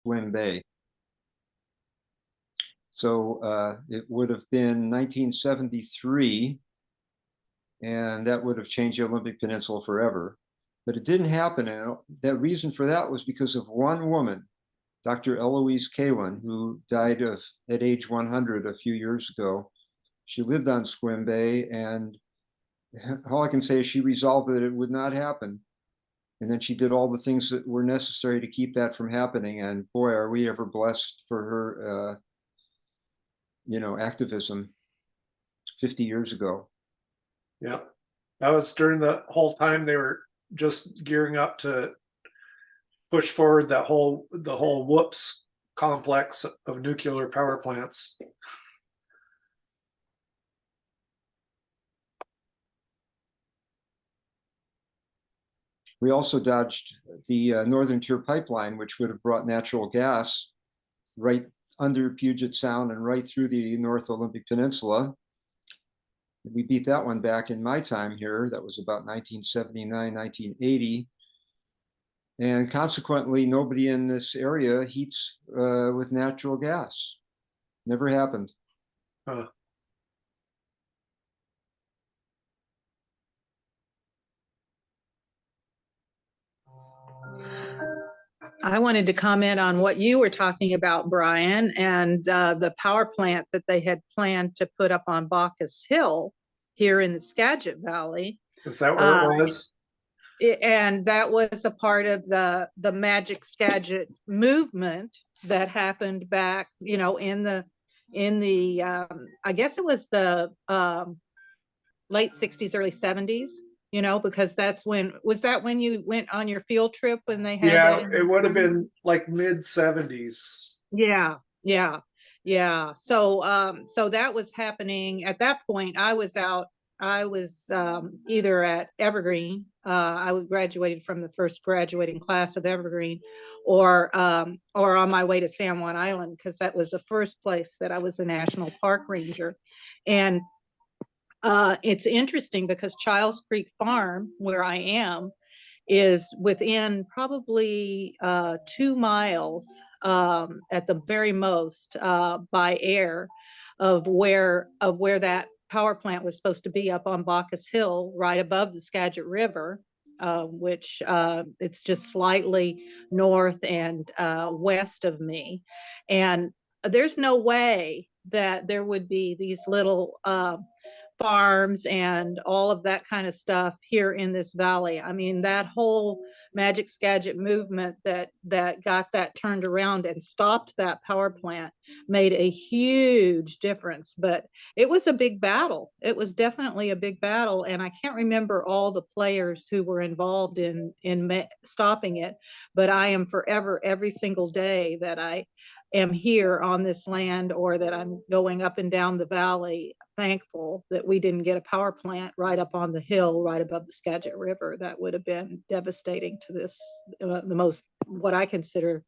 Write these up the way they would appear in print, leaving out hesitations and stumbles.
Swim Bay. So it would have been 1973, and that would have changed the Olympic Peninsula forever. But it didn't happen. And the reason for that was because of one woman, Dr. Eloise Kalin, who died at age 100 a few years ago. She lived on Swim Bay, and all I can say is she resolved that it would not happen. And then she did all the things that were necessary to keep that from happening. And boy, are we ever blessed for her, activism 50 years ago. Yeah, that was during the whole time they were just gearing up to push forward the whole whoops complex of nuclear power plants. We also dodged the Northern Tier pipeline, which would have brought natural gas right under Puget Sound and right through the North Olympic Peninsula. We beat that one back in my time here. That was about 1979, 1980. And consequently, nobody in this area heats with natural gas. Never happened. Huh. I wanted to comment on what you were talking about, Brian, and the power plant that they had planned to put up on Bacchus Hill here in the Skagit Valley. Is that where it was? And that was a part of the Magic Skagit movement that happened back, in the I guess it was the late 60s, early 70s. Because that's when you went on your field trip when they had it would have been like mid 70s. Yeah. So that was happening at that point. I was either at Evergreen. I graduated from the first graduating class of Evergreen, or on my way to San Juan Island, because that was the first place that I was a national park ranger. And it's interesting because Childs Creek Farm, where I am, is within probably 2 miles at the very most by air of where that power plant was supposed to be, up on Bacchus Hill, right above the Skagit River, which it's just slightly north and west of me. And there's no way that there would be these little farms and all of that kind of stuff here in this valley. I mean, that whole Magic Skagit movement that got that turned around and stopped that power plant made a huge difference. But it was a big battle. It was definitely a big battle, and I can't remember all the players who were involved in stopping it. But I am forever, every single day that I am here on this land, or that I'm going up and down the valley, thankful that we didn't get a power plant right up on the hill, right above the Skagit River. That would have been devastating to this, what I consider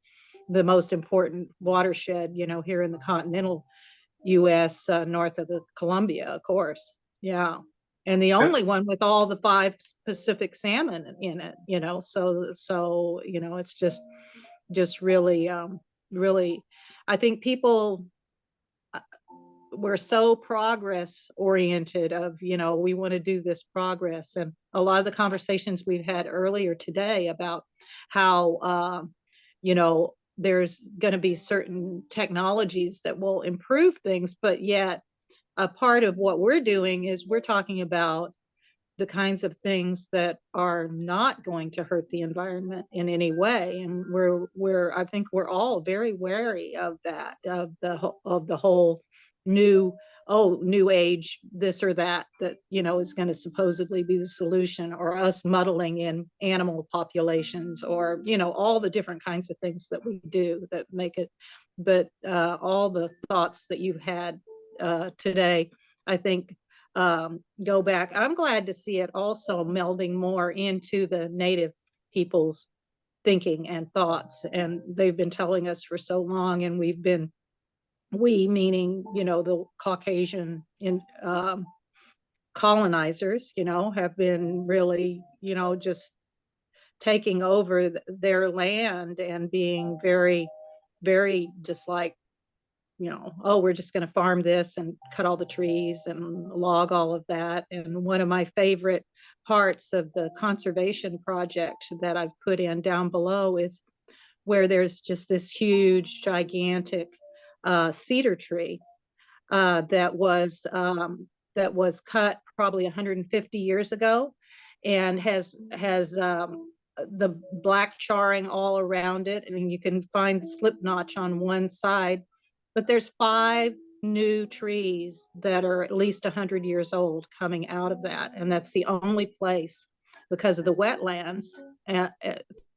the most important watershed, here in the continental U.S., north of the Columbia, of course. Yeah. And the only one with all the 5 Pacific salmon in it, so it's just really, really, I think people were so progress oriented of, we want to do this progress. And a lot of the conversations we've had earlier today about how, there's going to be certain technologies that will improve things, but yet a part of what we're doing is we're talking about the kinds of things that are not going to hurt the environment in any way. And I think we're all very wary of that, of the whole new age, this or that, is going to supposedly be the solution, or us muddling in animal populations, or, all the different kinds of things that we do that make it. But all the thoughts that you've had today, I think, go back. I'm glad to see it also melding more into the Native people's thinking and thoughts. And they've been telling us for so long, and we meaning, the Caucasian colonizers, have been really, just taking over their land and being very very just like, oh, we're just going to farm this and cut all the trees and log all of that. And one of my favorite parts of the conservation project that I've put in down below is where there's just this huge, gigantic cedar tree that was cut probably 150 years ago, and has the black charring all around it, and you can find the slip notch on one side. But there's 5 new trees that are at least 100 years old coming out of that, and that's the only place, because of the wetlands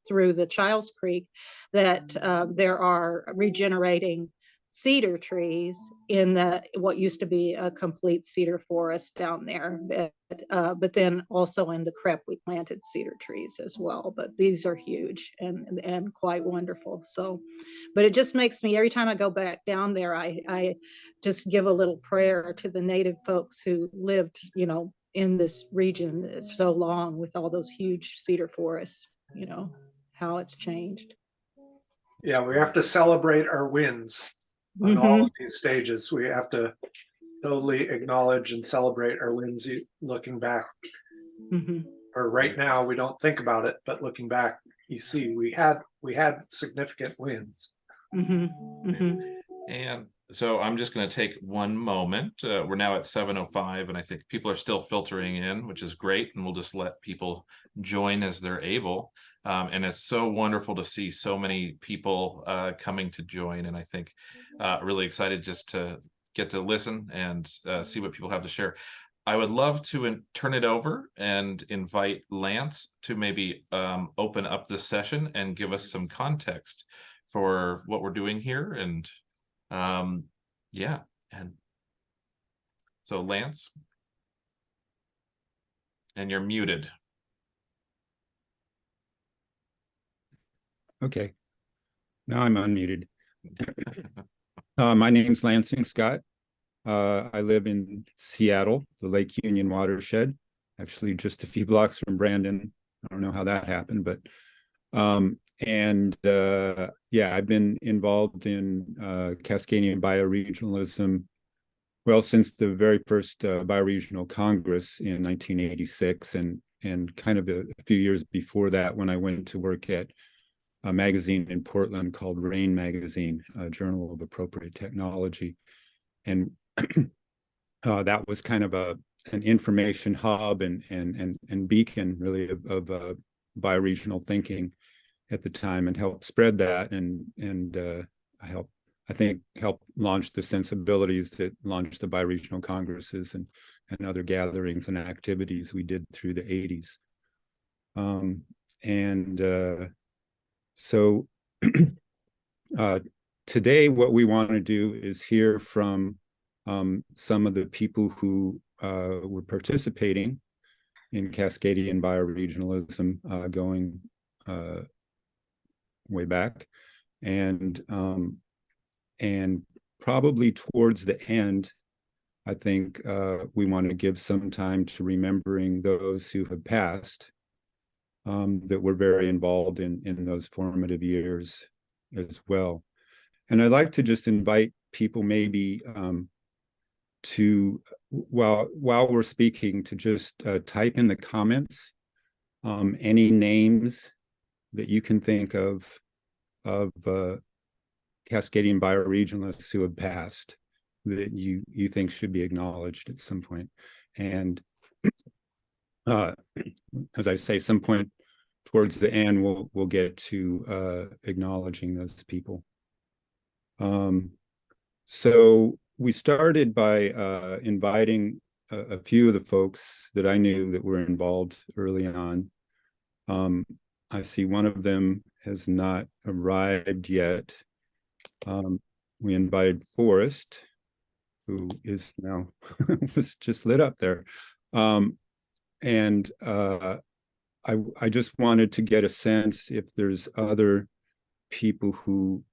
through the Childs Creek, that there are regenerating cedar trees in what used to be a complete cedar forest down there. But then also in the Crep, we planted cedar trees as well. But these are huge and quite wonderful. So, but it just makes me, every time I go back down there, I just give a little prayer to the native folks who lived, in this region so long with all those huge cedar forests, how it's changed. Yeah, we have to celebrate our wins on all of these stages. We have to totally acknowledge and celebrate our wins looking back. Or right now, we don't think about it, but looking back, you see we had significant wins. And so I'm just going to take one moment. We're now at 7:05, and I think people are still filtering in, which is great. And we'll just let people join as they're able. And it's so wonderful to see so many people coming to join. And I think really excited just to get to listen and see what people have to share. I would love to turn it over and invite Lance to maybe open up this session and give us some context for what we're doing here. And yeah, and so Lance, and you're muted. Okay, now I'm unmuted. My name's Lansing Scott. I live in Seattle, the Lake Union watershed, actually just a few blocks from Brandon. I don't know how that happened, but yeah, I've been involved in Cascadian bioregionalism, well, since the very first bioregional Congress in 1986, and kind of a few years before that, when I went to work at a magazine in Portland called Rain Magazine, a Journal of Appropriate Technology. And that was kind of an information hub and beacon, really, of bioregional thinking at the time, and helped spread that, and I think helped launch the sensibilities that launched the bioregional congresses and other gatherings and activities we did through the 80s. So today what we want to do is hear from some of the people who were participating in Cascadian bioregionalism going way back, and probably towards the end, I think we want to give some time to remembering those who have passed, that were very involved in those formative years as well. And I'd like to just invite people maybe to, while we're speaking, to just type in the comments any names that you can think of Cascadian bioregionalists who have passed that you think should be acknowledged at some point. And as I say, some point towards the end, we'll get to acknowledging those people. So we started by inviting a few of the folks that I knew that were involved early on. I see one of them has not arrived yet. We invited Forrest, who is now was just lit up there. I just wanted to get a sense if there's other people who,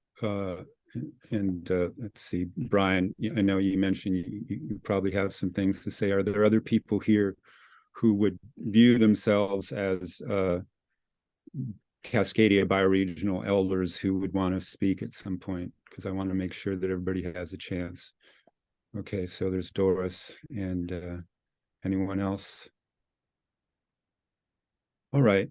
let's see, Brian, I know you mentioned you probably have some things to say. Are there other people here who would view themselves as Cascadia bioregional elders who would want to speak at some point, because I want to make sure that everybody has a chance. Okay, so there's Doris and anyone else? All right.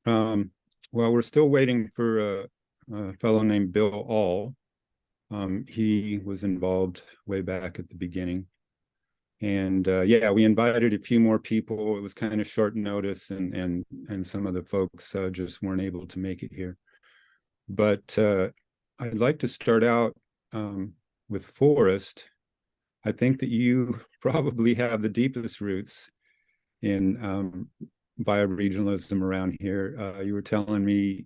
Well, we're still waiting for a fellow named Bill All. He was involved way back at the beginning. And yeah, we invited a few more people. It was kind of short notice, and some of the folks just weren't able to make it here. But I'd like to start out with Forrest. I think that you probably have the deepest roots in bioregionalism around here. You were telling me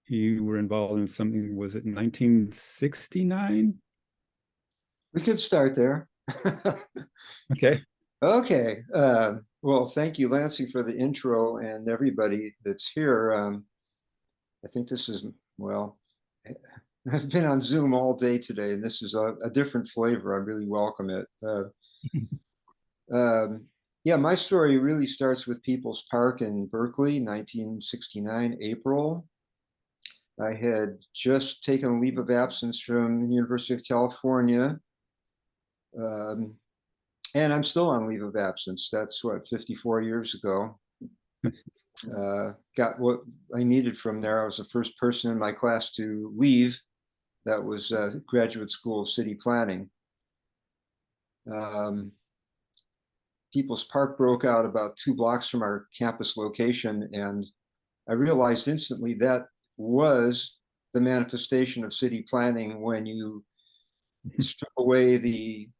you were involved in something, was it 1969? We could start there. Okay. Okay. Well, thank you, Lansing, for the intro and everybody that's here. I think this is, well, I've been on Zoom all day today, and this is a different flavor. I really welcome it. Yeah, my story really starts with People's Park in Berkeley, 1969, April. I had just taken a leave of absence from the University of California. And I'm still on leave of absence. That's what, 54 years ago. Got what I needed from there. I was the first person in my class to leave. That was graduate school of city planning. People's Park broke out about 2 blocks from our campus location, and I realized instantly that was the manifestation of city planning when you strip away the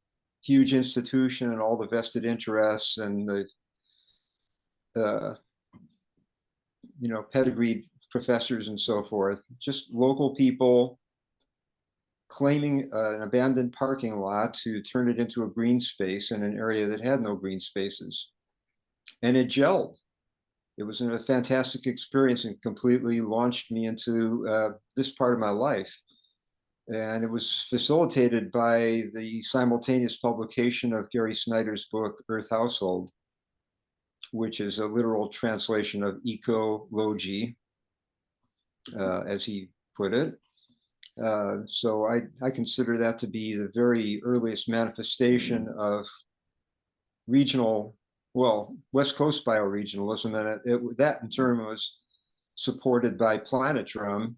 huge institution and all the vested interests and the pedigreed professors and so forth, just local people claiming an abandoned parking lot to turn it into a green space in an area that had no green spaces. And it gelled. It was a fantastic experience and completely launched me into this part of my life. And it was facilitated by the simultaneous publication of Gary Snyder's book, Earth Household, which is a literal translation of ecology, as he put it. So I consider that to be the very earliest manifestation of regional, well, West Coast bioregionalism, and that in turn was supported by Planet Drum.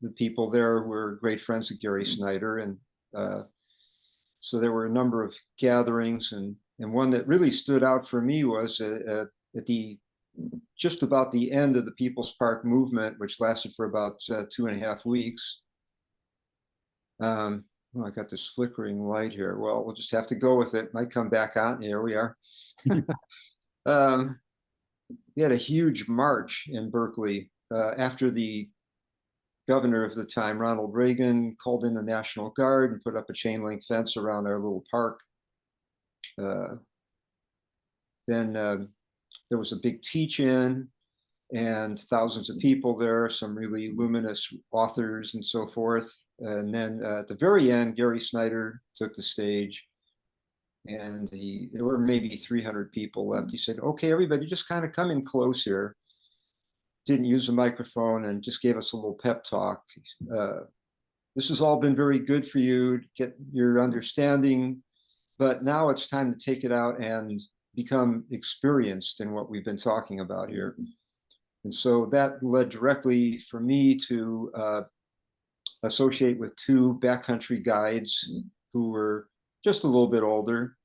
The people there were great friends of Gary Snyder, and so there were a number of gatherings, and one that really stood out for me was at the just about the end of the People's Park movement, which lasted for about 2.5 weeks. Oh, I got this flickering light here. Well, we'll just have to go with it. Might come back on. Here we are. We had a huge march in Berkeley after the governor of the time, Ronald Reagan, called in the National Guard and put up a chain link fence around our little park. Then there was a big teach-in and thousands of people there, some really luminous authors and so forth. And then at the very end, Gary Snyder took the stage, and there were maybe 300 people left. He said, okay, everybody just kind of come in close here. Didn't use a microphone and just gave us a little pep talk. This has all been very good for you to get your understanding, but now it's time to take it out and become experienced in what we've been talking about here. And so that led directly for me to associate with 2 backcountry guides who were just a little bit older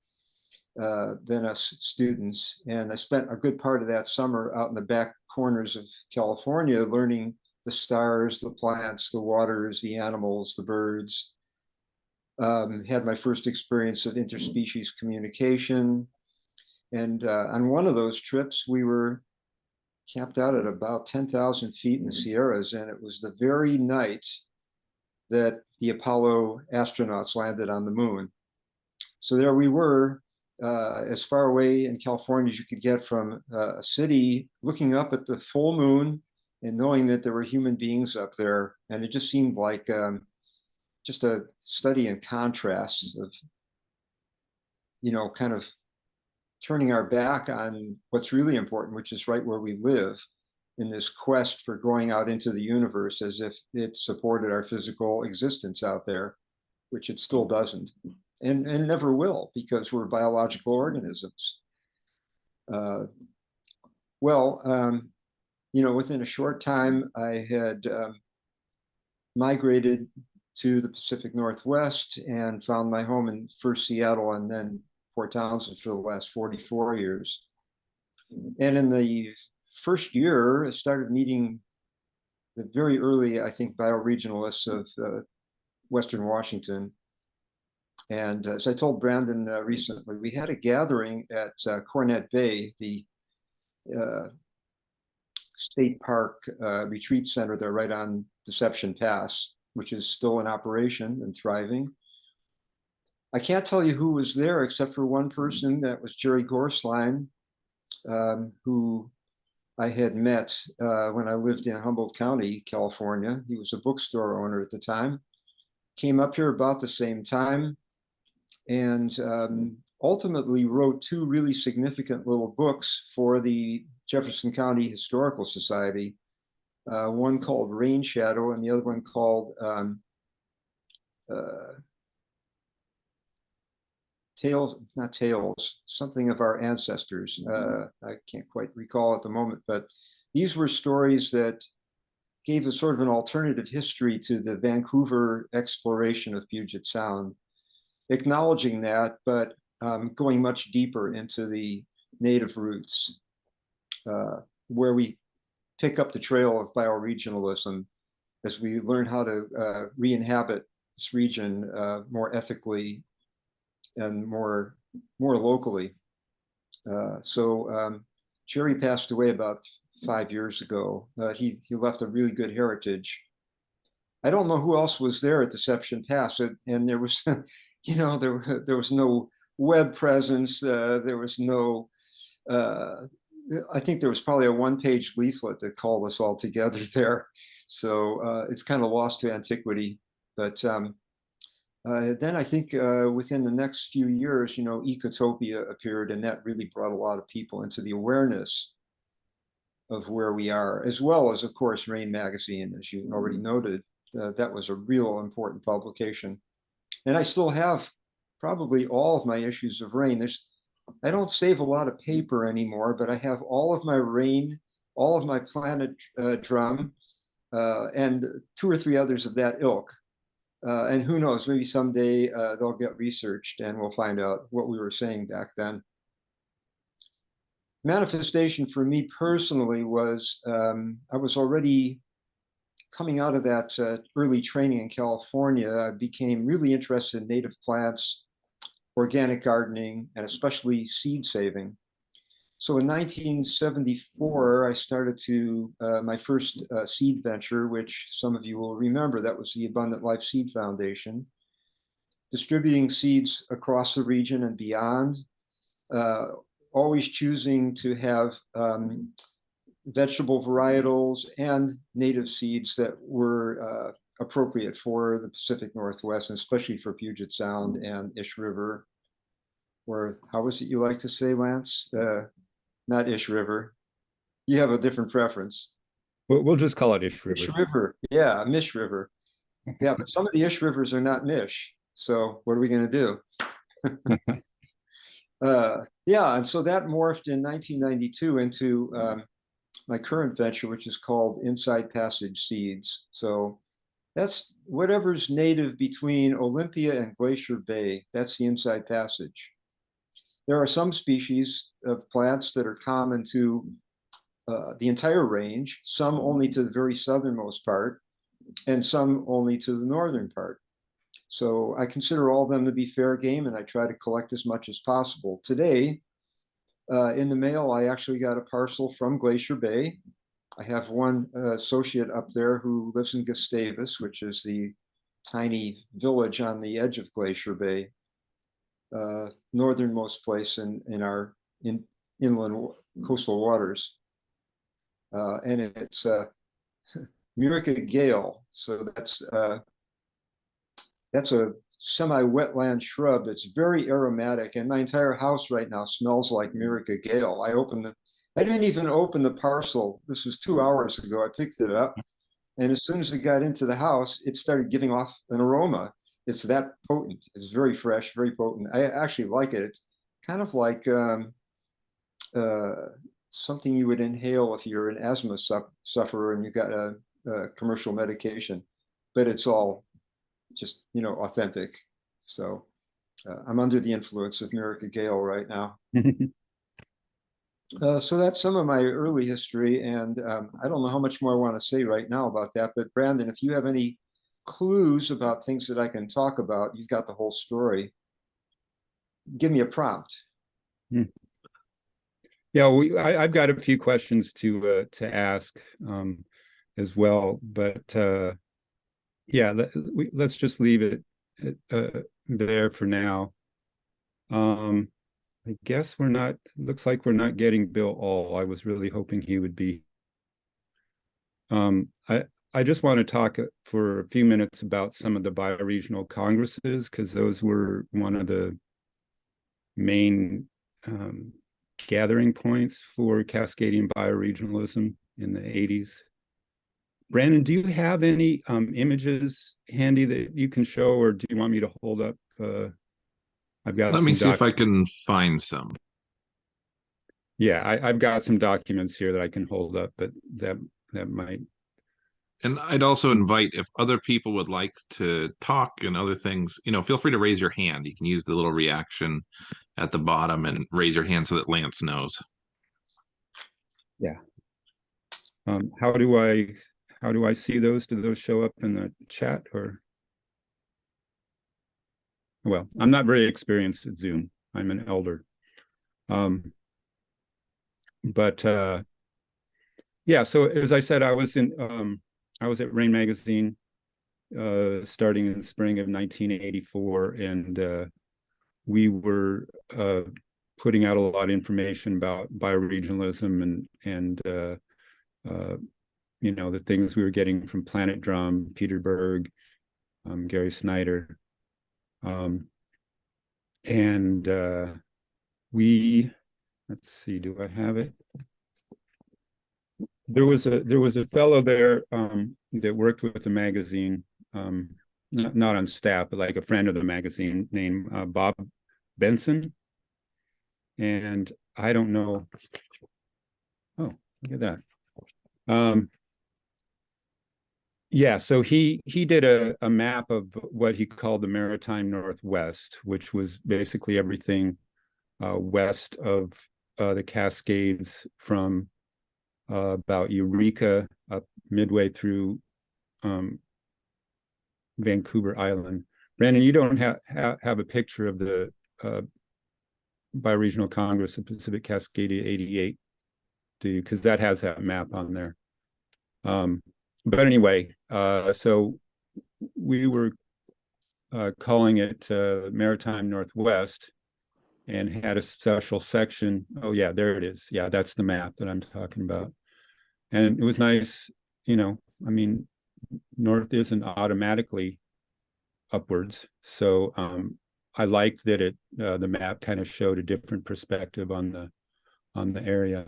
than us students. And I spent a good part of that summer out in the back corners of California learning the stars, the plants, the waters, the animals, the birds. Had my first experience of interspecies communication. And on one of those trips, we were camped out at about 10,000 feet in the Sierras, and it was the very night that the Apollo astronauts landed on the moon. So there we were, as far away in California as you could get from a city, looking up at the full moon and knowing that there were human beings up there. And it just seemed like just a study in contrasts of, kind of turning our back on what's really important, which is right where we live. in this quest for going out into the universe as if it supported our physical existence out there, which it still doesn't, and never will, because we're biological organisms. Within a short time, I had migrated to the Pacific Northwest and found my home in first Seattle and then Port Townsend for the last 44 years. And in the first year, I started meeting the very early, I think, bioregionalists of Western Washington. And as I told Brandon recently, we had a gathering at Cornet Bay, the state park retreat center there right on Deception Pass, which is still in operation and thriving. I can't tell you who was there except for one person. That was Jerry Gorsline, who I had met when I lived in Humboldt County, California. He was a bookstore owner at the time. Came up here about the same time, and ultimately wrote two really significant little books for the Jefferson County Historical Society. One called Rain Shadow and the other one called Tales, something of our ancestors. I can't quite recall at the moment, but these were stories that gave a sort of an alternative history to the Vancouver exploration of Puget Sound, acknowledging that, but going much deeper into the native roots, where we pick up the trail of bioregionalism as we learn how to re-inhabit this region more ethically and more locally. Jerry passed away about 5 years ago. He left a really good heritage. I don't know who else was there at Deception Pass, and there was, there was no web presence. There was no. I think there was probably a one-page leaflet that called us all together there. So it's kind of lost to antiquity. But then I think within the next few years, Ecotopia appeared, and that really brought a lot of people into the awareness of where we are, as well as, of course, Rain Magazine, as you already noted. That was a real important publication. And I still have probably all of my issues of Rain. I don't save a lot of paper anymore, but I have all of my Rain, all of my Planet Drum, and 2 or 3 others of that ilk. And who knows, maybe someday they'll get researched and we'll find out what we were saying back then. Manifestation for me personally was, I was already coming out of that early training in California. I became really interested in native plants, organic gardening, and especially seed saving. So in 1974, I started my first seed venture, which some of you will remember. That was the Abundant Life Seed Foundation, distributing seeds across the region and beyond, always choosing to have vegetable varietals and native seeds that were appropriate for the Pacific Northwest, and especially for Puget Sound and Ish River, or how was it you like to say, Lance? Not Ish River. You have a different preference. We'll just call it Ish River. Ish River, yeah, Mish River. Yeah, but some of the Ish Rivers are not Mish. So what are we going to do? Yeah, and so that morphed in 1992 into my current venture, which is called Inside Passage Seeds. So that's whatever's native between Olympia and Glacier Bay. That's the Inside Passage. There are some species of plants that are common to the entire range, some only to the very southernmost part, and some only to the northern part. So I consider all of them to be fair game, and I try to collect as much as possible. Today, in the mail, I actually got a parcel from Glacier Bay. I have one associate up there who lives in Gustavus, which is the tiny village on the edge of Glacier Bay, northernmost place in our inland coastal waters. And it's Murica Gale. So that's a semi-wetland shrub that's very aromatic, and my entire house right now smells like Murica Gale. I open I didn't even open the parcel. This was 2 hours ago. I picked it up, and as soon as it got into the house, it started giving off an aroma. It's that potent. It's very fresh, very potent. I actually like it. It's kind of like uh, something you would inhale if you're an asthma sufferer and you got a commercial medication, but it's all just, authentic. So I'm under the influence of Miracle Gale right now. So that's some of my early history, and I don't know how much more I want to say right now about that. But Brandon, if you have any clues about things that I can talk about, you've got the whole story. Give me a prompt. Yeah, I've got a few questions to ask as well, but yeah, let's just leave it there for now. I guess we're not. Looks like we're not getting Bill All. I was really hoping he would be. I just want to talk for a few minutes about some of the bioregional congresses, because those were one of the main gathering points for Cascadian bioregionalism in the 80s. Brandon, do you have any images handy that you can show, or do you want me to hold up? I've got. Let me see if I can find some. Yeah, I've got some documents here that I can hold up, but that might. And I'd also invite, if other people would like to talk and other things, feel free to raise your hand. You can use the little reaction at the bottom and raise your hand so that Lance knows. Yeah. How do I see those? Do those show up in the chat, or? Well, I'm not very experienced at Zoom. I'm an elder. But yeah, so as I said, I was at Rain Magazine starting in the spring of 1984, and we were putting out a lot of information about bioregionalism and the things we were getting from Planet Drum, Peter Berg, Gary Snyder. And let's see, do I have it? There was a fellow there that worked with the magazine, not on staff, but like a friend of the magazine, named Bob Benson. And I don't know. Oh, look at that. Yeah, so he did a map of what he called the Maritime Northwest, which was basically everything west of the Cascades from about Eureka up midway through Vancouver Island. Brandon, you don't have a picture of the Bioregional Congress of Pacific Cascadia 88, do you? Because that has that map on there. But anyway, so we were calling it Maritime Northwest, and had a special section. Oh yeah, there it is. Yeah, that's the map that I'm talking about. And it was nice, I mean, north isn't automatically upwards. So I liked that the map kind of showed a different perspective on the area.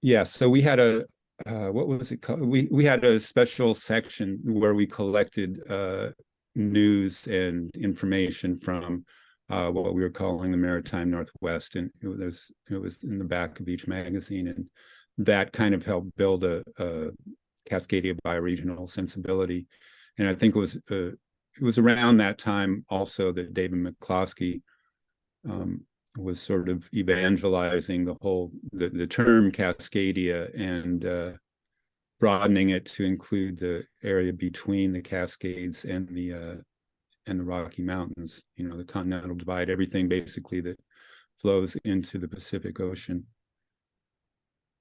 Yeah, so we had what was it called? We had a special section where we collected news and information from what we were calling the Maritime Northwest, and it was in the back of each magazine, and that kind of helped build a Cascadia bioregional sensibility. And I think it was around that time also that David McCloskey was sort of evangelizing the term Cascadia, and broadening it to include the area between the Cascades and the Rocky Mountains, the Continental Divide, everything basically that flows into the Pacific Ocean.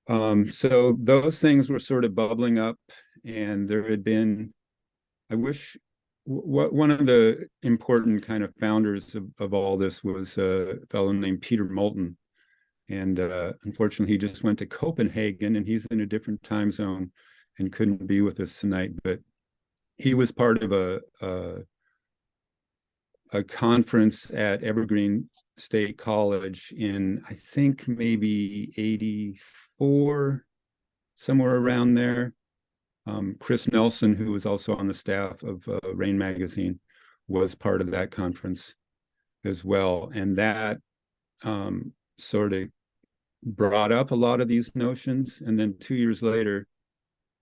So those things were sort of bubbling up, and there had been, I wish, one of the important kind of founders of all this was a fellow named Peter Moulton. And unfortunately, he just went to Copenhagen, and he's in a different time zone and couldn't be with us tonight. But he was part of a a conference at Evergreen State College in, I think, maybe 84, somewhere around there. Chris Nelson, who was also on the staff of Rain Magazine, was part of that conference as well. And that sort of brought up a lot of these notions. And then 2 years later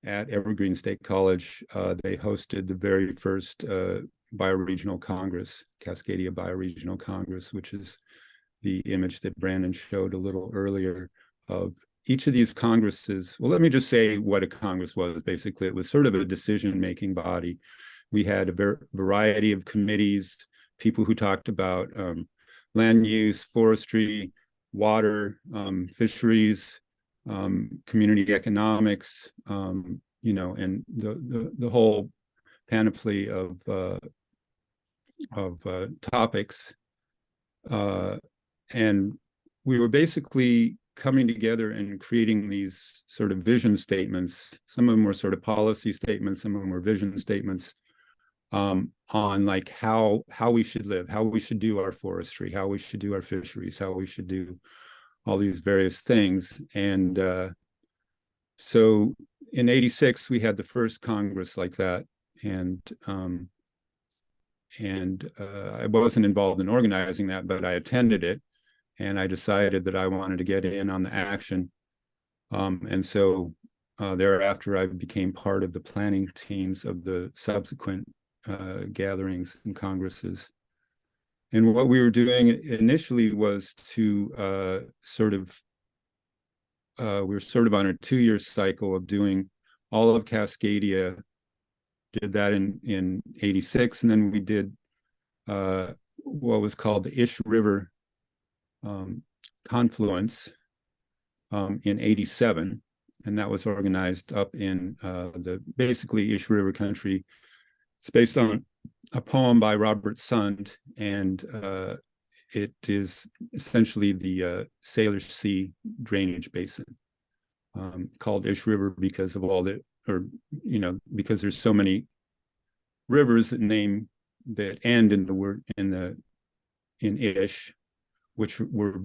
at Evergreen State College, they hosted the very first bioregional Congress, Cascadia Bioregional Congress, which is the image that Brandon showed a little earlier of each of these congresses. Well, let me just say what a Congress was. Basically, it was sort of a decision-making body. We had a variety of committees, people who talked about land use, forestry, water, fisheries, community economics, you know, and the whole panoply of topics. And we were basically coming together and creating these sort of vision statements. Some of them were sort of policy statements, some of them were vision statements, on like how we should live, how we should do our forestry, how we should do our fisheries, how we should do all these various things. And so in '86, we had the first Congress like that. And I wasn't involved in organizing that, but I attended it. And I decided that I wanted to get in on the action. And so thereafter, I became part of the planning teams of the subsequent gatherings and congresses. And what we were doing initially was to we were sort of on a 2-year cycle of doing all of Cascadia. Did that in '86, and then we did what was called the Ish River confluence in '87, and that was organized up in the basically Ish River country. It's based on a poem by Robert Sund, and it is essentially the Salish Sea drainage basin, called Ish River because of all the, or you know, because there's so many rivers that end in the word in Ish, which were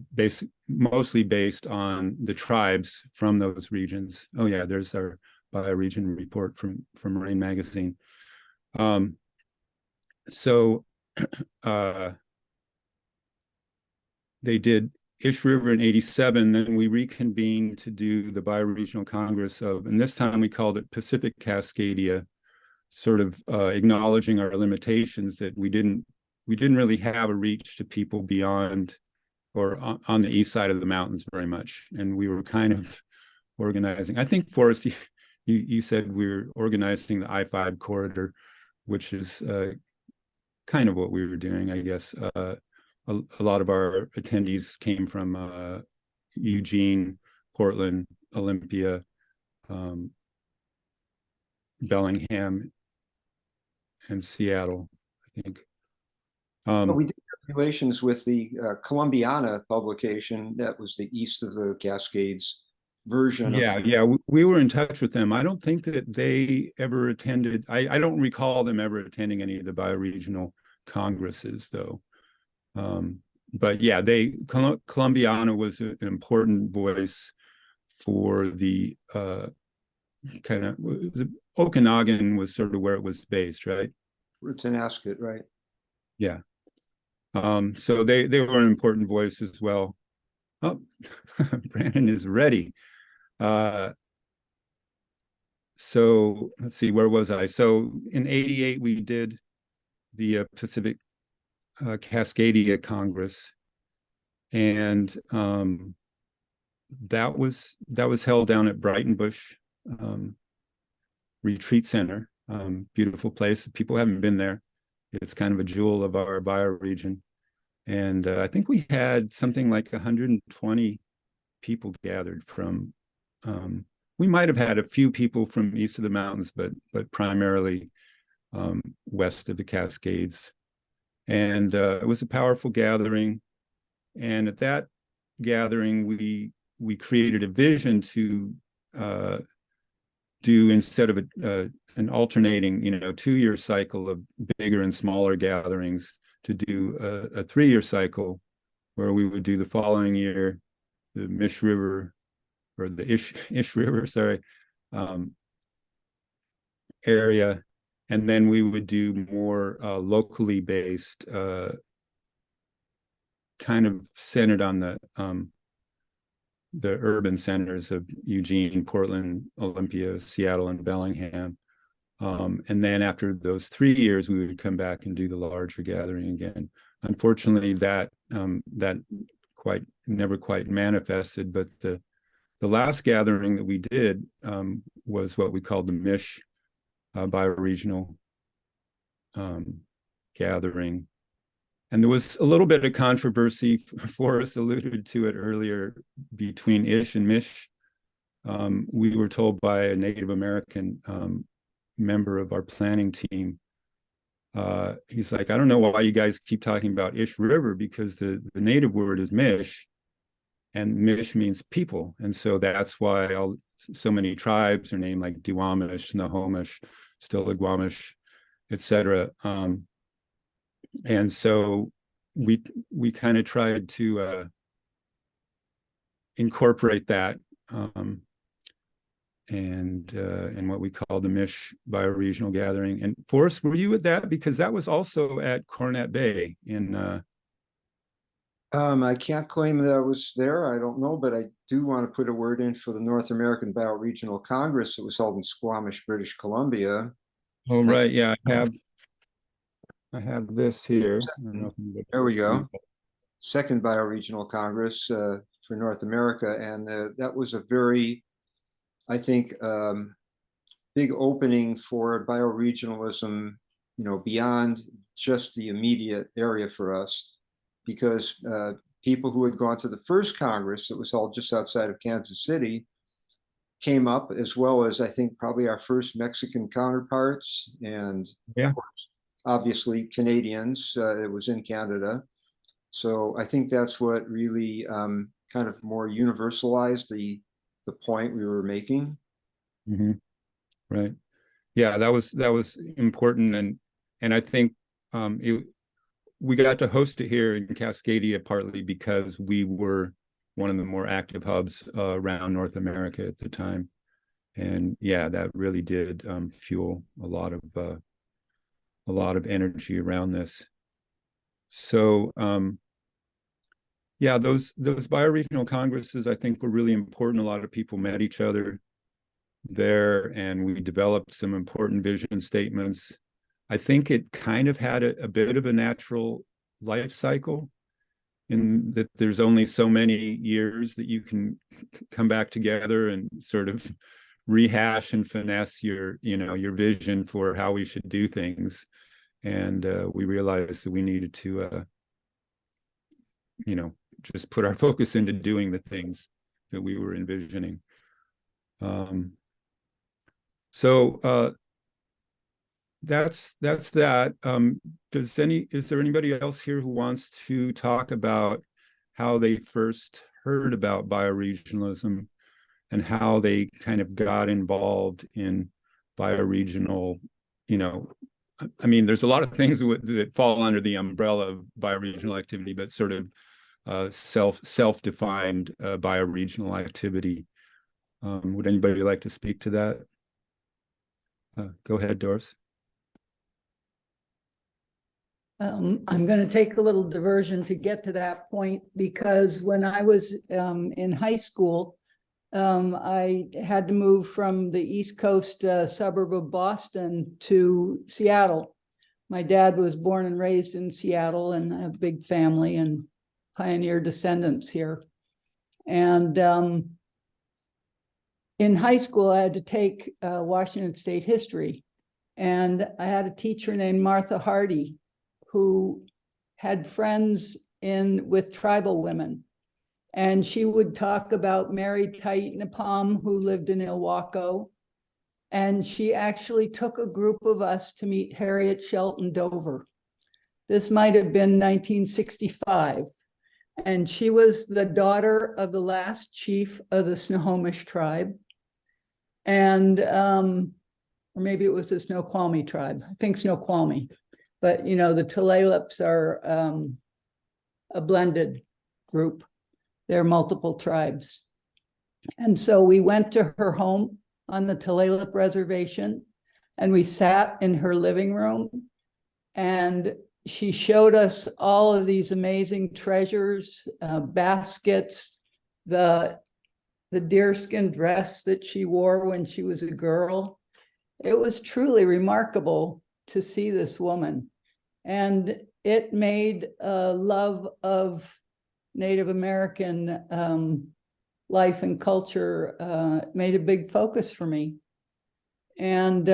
mostly based on the tribes from those regions. Oh yeah, there's our bioregion report from Rain Magazine. So they did Ish River in '87, then we reconvened to do the Bioregional Congress of, and this time we called it Pacific Cascadia, sort of acknowledging our limitations, that we didn't really have a reach to people beyond or on the east side of the mountains very much. And we were kind of organizing, I think, Forrest, you said we were organizing the I-5 corridor, which is kind of what we were doing, I guess. A lot of our attendees came from Eugene, Portland, Olympia, Bellingham, and Seattle, I think. We did have relations with the Columbiana publication that was the east of the Cascades version. Yeah, we were in touch with them. I don't think that they ever attended. I don't recall them ever attending any of the bioregional congresses, though. But yeah, Columbiana was an important voice for the kind of, Okanagan was sort of where it was based, right? Tinasket, right? Yeah. So they were an important voice as well. Oh, Brandon is ready. So let's see, where was I? So in '88, we did the Pacific Cascadia Congress, and that was held down at Brightonbush Retreat Center. Beautiful place. If people haven't been there, it's kind of a jewel of our bioregion. And I think we had something like 120 people gathered from, we might have had a few people from east of the mountains, but primarily west of the Cascades. And it was a powerful gathering. And at that gathering, we created a vision to do, instead of an alternating, 2-year cycle of bigger and smaller gatherings, to do a 3-year cycle where we would do the following year, the Mish River or the Ish River, sorry, area. And then we would do more locally based, kind of centered on the urban centers of Eugene, Portland, Olympia, Seattle, and Bellingham. And then after those 3 years, we would come back and do the larger gathering again. Unfortunately, that never quite manifested. But the last gathering that we did was what we called the Mish bioregional gathering. And there was a little bit of controversy. Forrest alluded to it earlier between Ish and Mish. We were told by a Native American member of our planning team, he's like, I don't know why you guys keep talking about Ish River, because the native word is Mish, and Mish means people. And so that's why so many tribes are named like Duwamish, Snohomish, Stillaguamish, etc. And so we kind of tried to incorporate that and what we call the Mish bioregional gathering. And Forrest, were you at that? Because that was also at Cornet Bay in I can't claim that I was there. I don't know, but I do want to put a word in for the North American Bioregional Congress that was held in Squamish, British Columbia. Oh, right. Yeah, I have this here. There we go. Second Bioregional Congress for North America. And that was a very, I think, big opening for bioregionalism, beyond just the immediate area for us, because people who had gone to the first Congress that was held just outside of Kansas City came up, as well as I think probably our first Mexican counterparts, and yeah, obviously Canadians. It was in Canada. So I think that's what really kind of more universalized the point we were making. Mm-hmm. Right. Yeah, that was important, and I think we got to host it here in Cascadia partly because we were one of the more active hubs around North America at the time, and yeah, that really did fuel a lot of energy around this. So yeah, those bioregional congresses I think were really important. A lot of people met each other there, and we developed some important vision statements. I think it kind of had a bit of a natural life cycle, in that there's only so many years that you can come back together and sort of rehash and finesse your vision for how we should do things. And we realized that we needed to just put our focus into doing the things that we were envisioning. So that's that. Is there anybody else here who wants to talk about how they first heard about bioregionalism and how they kind of got involved in bioregional? I mean, there's a lot of things that fall under the umbrella of bioregional activity, but sort of self-defined bioregional activity. Would anybody like to speak to that? Go ahead, Doris. I'm going to take a little diversion to get to that point, because when I was in high school, I had to move from the East Coast suburb of Boston to Seattle. My dad was born and raised in Seattle, and I have a big family and pioneer descendants here. And in high school, I had to take Washington State history. And I had a teacher named Martha Hardy, who had friends with tribal women. And she would talk about Mary Taitnapam, who lived in Ilwaco. And she actually took a group of us to meet Harriet Shelton Dover. This might have been 1965. And she was the daughter of the last chief of the Snohomish tribe. And, or maybe it was the Snoqualmie tribe. I think Snoqualmie. But, you know, the Tulalipes are a blended group. There are multiple tribes. And so we went to her home on the Tulalip Reservation, and we sat in her living room, and she showed us all of these amazing treasures, baskets, the deerskin dress that she wore when she was a girl. It was truly remarkable to see this woman. And it made a love of Native American life and culture, made a big focus for me. And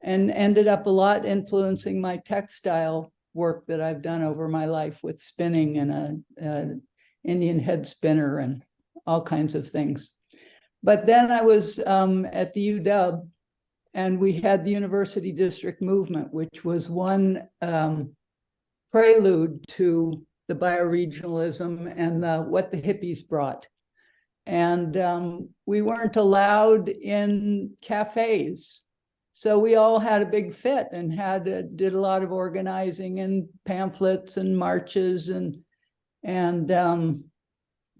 ended up a lot influencing my textile work that I've done over my life with spinning and a Indian head spinner and all kinds of things. But then I was at the UW, and we had the University District Movement, which was one prelude to the bioregionalism and what the hippies brought. And we weren't allowed in cafes. So we all had a big fit and did a lot of organizing and pamphlets and marches and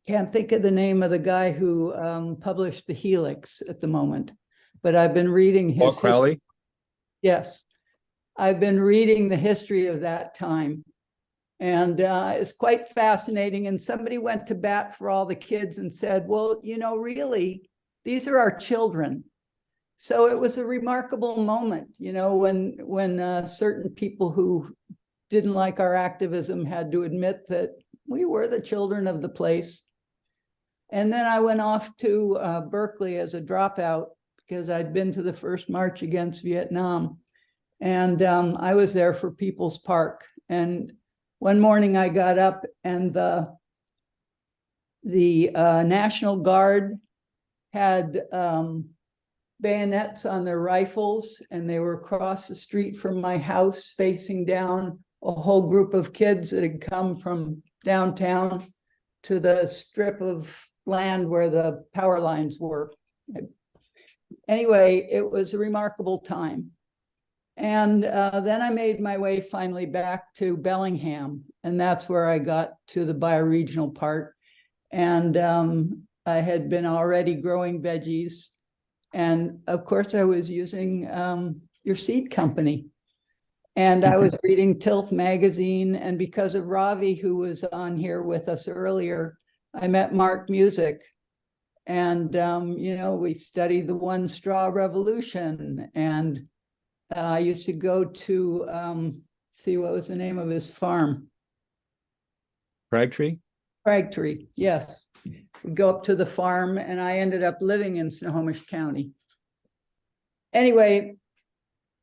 can't think of the name of the guy who published the Helix at the moment, but I've been reading Paul his Crowley? Yes, I've been reading the history of that time, and it's quite fascinating. And somebody went to bat for all the kids and said, well, you know, really, these are our children. So it was a remarkable moment, you know, when certain people who didn't like our activism had to admit that we were the children of the place. And then I went off to Berkeley as a dropout because I'd been to the first march against Vietnam. And I was there for People's Park. And one morning I got up, and the National Guard had bayonets on their rifles, and they were across the street from my house facing down a whole group of kids that had come from downtown to the strip of land where the power lines were. Anyway, it was a remarkable time. And then I made my way finally back to Bellingham, and that's where I got to the bioregional part. And I had been already growing veggies. And of course, I was using your seed company. And I was reading Tilth magazine. And because of Ravi, who was on here with us earlier, I met Mark Music. And, you know, we studied the One Straw Revolution. And I used to go to, see, what was the name of his farm? Crabtree? Crabtree, yes. We'd go up to the farm, and I ended up living in Snohomish County. Anyway,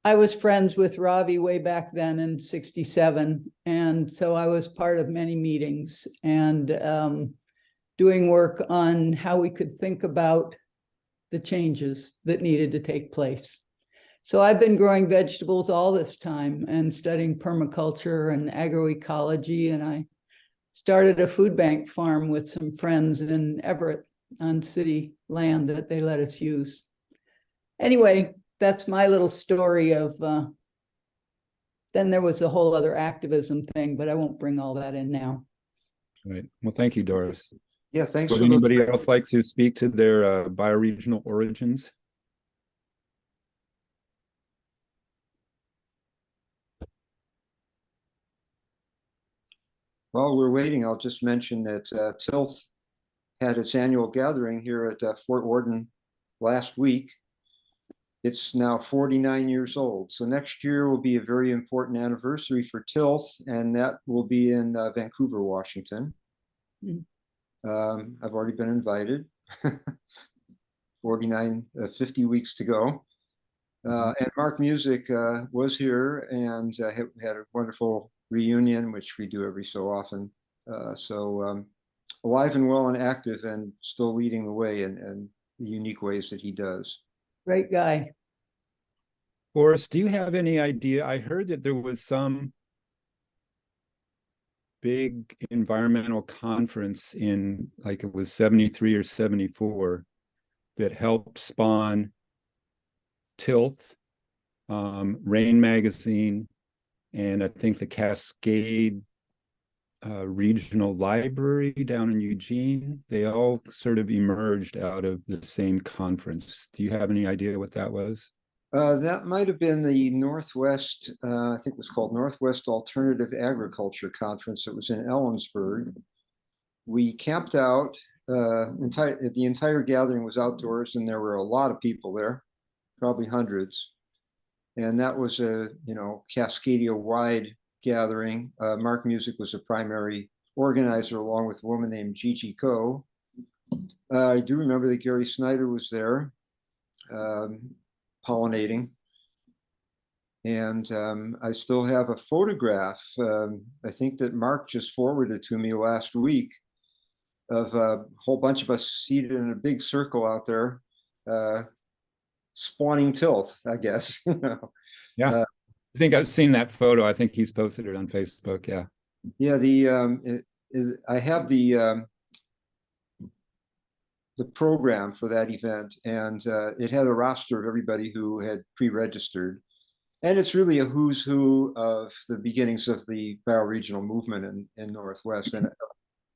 I was friends with Ravi way back then in '67. And so I was part of many meetings and doing work on how we could think about the changes that needed to take place. So I've been growing vegetables all this time and studying permaculture and agroecology. And I started a food bank farm with some friends in Everett on city land that they let us use. Anyway, that's my little story of, then there was a whole other activism thing, but I won't bring all that in now. Right. Well, thank you, Doris. Yeah, thanks Would for anybody else like to speak to their bioregional origins? While we're waiting, I'll just mention that Tilth had its annual gathering here at Fort Worden last week. It's now 49 years old. So next year will be a very important anniversary for Tilth, and that will be in Vancouver, Washington. I've already been invited. 50 weeks to go. And Mark Music was here and had a wonderful reunion, which we do every so often. Alive and well and active, and still leading the way in the unique ways that he does. Great guy. Boris, do you have any idea? I heard that there was some big environmental conference in, like, it was 73 or 74 that helped spawn Tilth Rain Magazine, and I think the Cascade Regional Library down in Eugene. They all sort of emerged out of the same conference. Do you have any idea what that was? That might have been the Northwest, I think it was called Northwest Alternative Agriculture Conference. It was in Ellensburg. We camped out. The entire gathering was outdoors, and there were a lot of people there, probably hundreds. And that was a Cascadia-wide gathering. Mark Music was the primary organizer, along with a woman named Gigi Ko. I do remember that Gary Snyder was there, pollinating. And I still have a photograph, I think that Mark just forwarded to me last week, of a whole bunch of us seated in a big circle out there, spawning tilth, I guess. Yeah. I think I've seen that photo. I think he's posted it on Facebook. Yeah. Yeah, I have the program for that event, and it had a roster of everybody who had pre-registered. And it's really a who's who of the beginnings of the bioregional movement in Northwest, and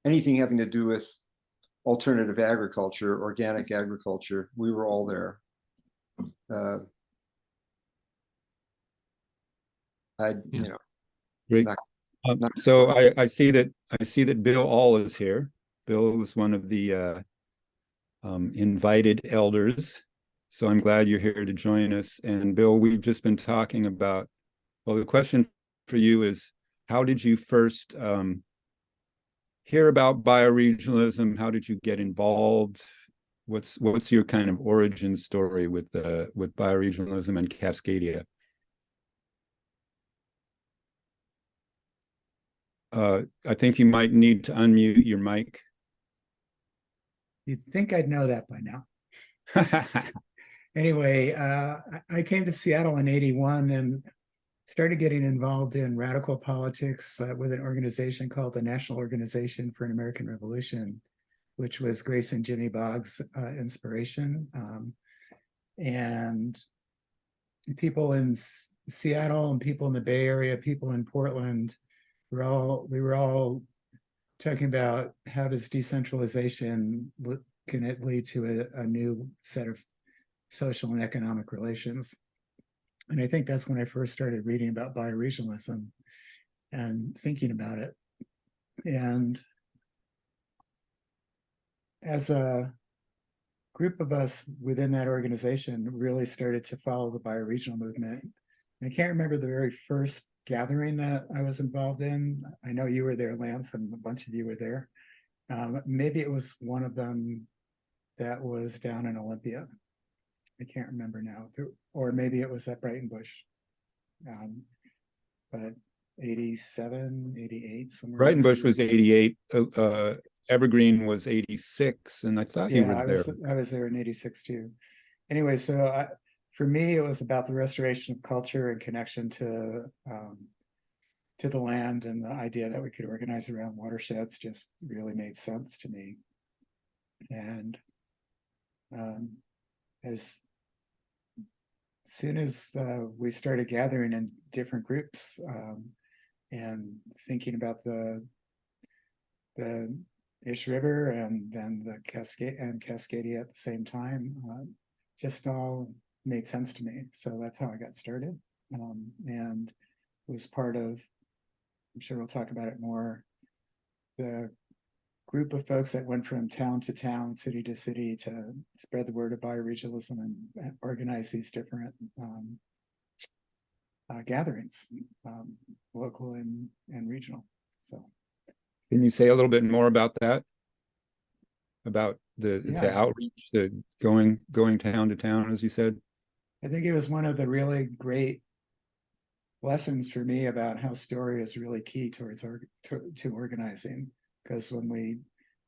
anything having to do with alternative agriculture, organic agriculture, we were all there. Great. So I see that Bill All is here. Bill was one of the invited elders. So I'm glad you're here to join us. And Bill, we've just been talking about, well, the question for you is, how did you first hear about bioregionalism? How did you get involved? What's your kind of origin story with bioregionalism and Cascadia? I think you might need to unmute your mic. You'd think I'd know that by now. Anyway, I came to Seattle in '81 and started getting involved in radical politics with an organization called the National Organization for an American Revolution, which was Grace and Jimmy Boggs' inspiration. And people in Seattle and people in the Bay Area, people in Portland, we were all talking about how does decentralization can it lead to a new set of social and economic relations. And I think that's when I first started reading about bioregionalism and thinking about it. And as a group of us within that organization really started to follow the bioregional movement. I can't remember the very first gathering that I was involved in. I know you were there, Lance, and a bunch of you were there. Maybe it was one of them that was down in Olympia. I can't remember now. Or maybe it was at Brighton Bush. But 87, 88, somewhere. Brighton Bush was 88. Evergreen was 86, and I thought you were there. I was there in 86 too. Anyway, so for me, it was about the restoration of culture and connection to the land, and the idea that we could organize around watersheds just really made sense to me. And as soon as we started gathering in different groups and thinking about the Ish River and then the Cascadia at the same time, just all made sense to me. So that's how I got started, and was part of, I'm sure we'll talk about it more, the group of folks that went from town to town, city to city, to spread the word of bioregionalism and organize these different gatherings, local and regional. So, can you say a little bit more about that? About the outreach, the going town to town, as you said? I think it was one of the really great lessons for me about how story is really key towards to organizing. Because when we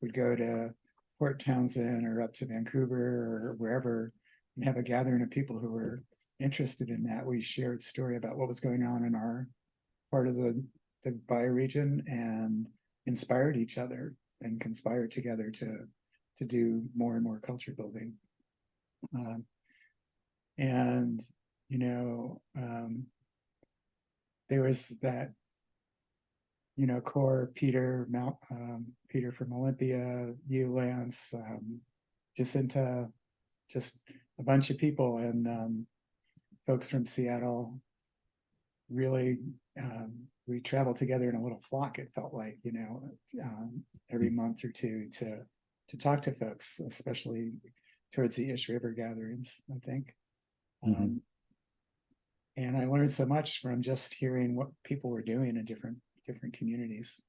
would go to Port Townsend or up to Vancouver or wherever and have a gathering of people who were interested in that, we shared story about what was going on in our part of the bioregion and inspired each other and conspired together to do more and more culture building. And you know, there was that, you know, core Peter Peter from Olympia, you, Lance, Jacinta, just a bunch of people, and folks from Seattle. Really, we traveled together in a little flock. It felt like, you know, every month or two to talk to folks, especially towards the Ish River gatherings, I think. Mhm. And I learned so much from just hearing what people were doing in different communities.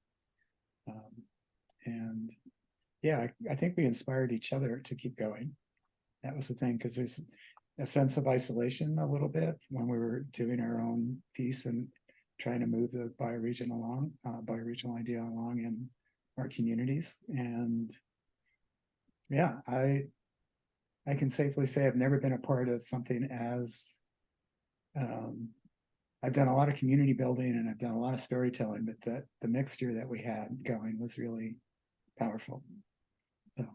And yeah, I think we inspired each other to keep going. That was the thing, because there's a sense of isolation a little bit when we were doing our own piece and trying to move the bioregional idea along in our communities. And yeah, I can safely say I've never been a part of something as I've done a lot of community building and I've done a lot of storytelling, but the mixture that we had going was really powerful. So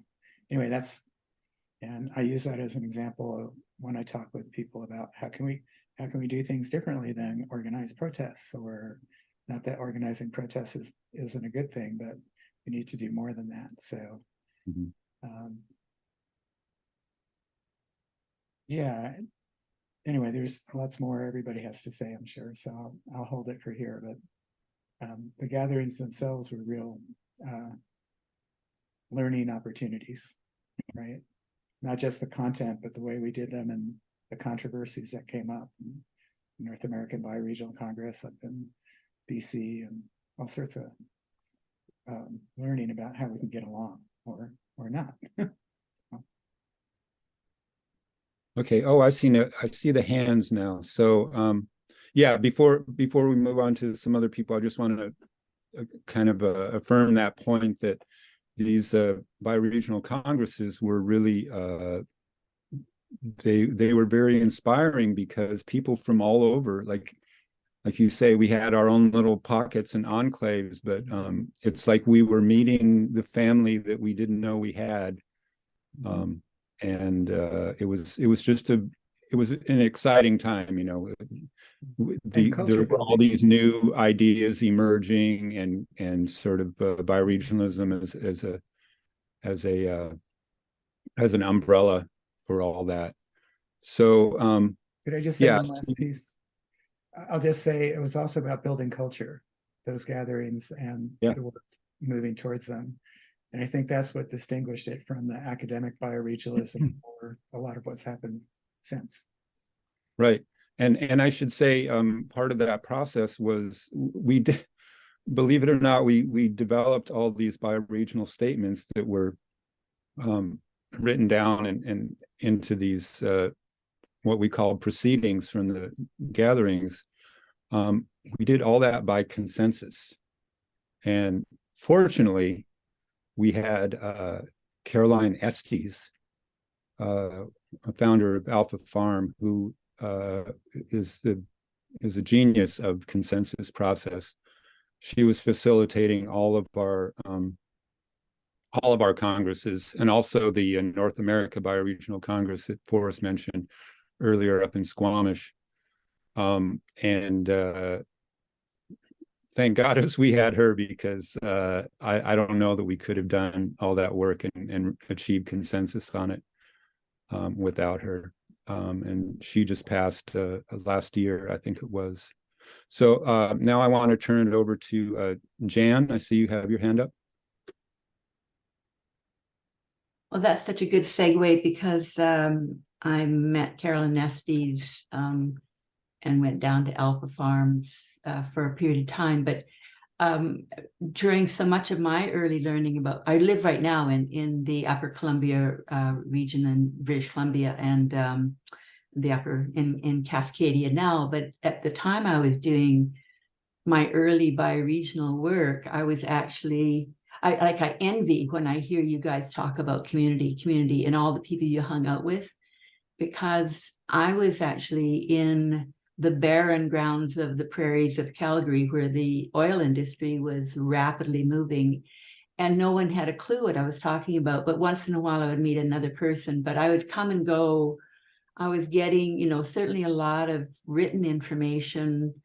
anyway, and I use that as an example of when I talk with people about how can we do things differently than organize protests, or not that organizing protests isn't a good thing, but we need to do more than that. So Mhm. Yeah, anyway, there's lots more everybody has to say, I'm sure, so I'll hold it for here, but the gatherings themselves were real learning opportunities, right? Not just the content, but the way we did them and the controversies that came up. North American Bioregional Congress up in BC, and all sorts of learning about how we can get along or not. Okay. Oh, I see the hands now. So yeah, before we move on to some other people, I just wanted to kind of affirm that point that these bioregional congresses were really they were very inspiring, because people from all over, like you say, we had our own little pockets and enclaves, but it's like we were meeting the family that we didn't know we had. And it was just it was an exciting time, you know. There were all these new ideas emerging, and sort of bioregionalism as an umbrella for all that. So Could I just say yeah, one last piece? I'll just say it was also about building culture, those gatherings, and Yeah. the work moving towards them. And I think that's what distinguished it from the academic bioregionalism or a lot of what's happened since. right. And I should say part of that process was we did, believe it or not, we developed all these bioregional statements that were written down and into these what we call proceedings from the gatherings. We did all that by consensus, and fortunately, we had Caroline Estes, a founder of Alpha Farm, who is a genius of consensus process. She was facilitating all of our congresses, and also the North America Bioregional Congress that Forrest mentioned earlier up in Squamish. And thank God we had her, because I don't know that we could have done all that work and achieved consensus on it without her. And she just passed last year, I think it was. So now I want to turn it over to Jan. I see you have your hand up. Well, that's such a good segue, because I met Carolyn Estes and went down to Alpha Farms for a period of time. But during so much of my early learning about, I live right now in the Upper Columbia region in British Columbia, and the upper in Cascadia now. But at the time I was doing my early bioregional work, I was actually, I envy when I hear you guys talk about community and all the people you hung out with, because I was actually in the barren grounds of the prairies of Calgary, where the oil industry was rapidly moving, and no one had a clue what I was talking about. But once in a while I would meet another person, but I would come and go I was getting, certainly a lot of written information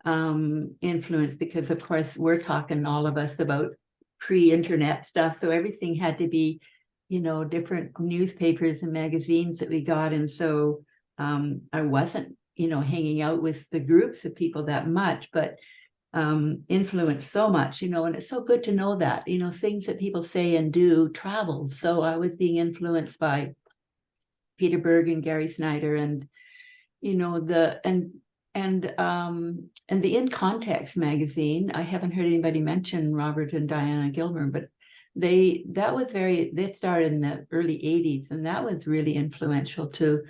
influence, because of course we're talking, all of us, about pre-internet stuff. So everything had to be, different newspapers and magazines that we got. And so I wasn't, hanging out with the groups of people that much, but influenced so much, and it's so good to know that, things that people say and do travels. So I was being influenced by Peter Berg and Gary Snyder, and the In Context magazine. I haven't heard anybody mention Robert and Diana Gilmer, but they started in the early 80s, and that was really influential to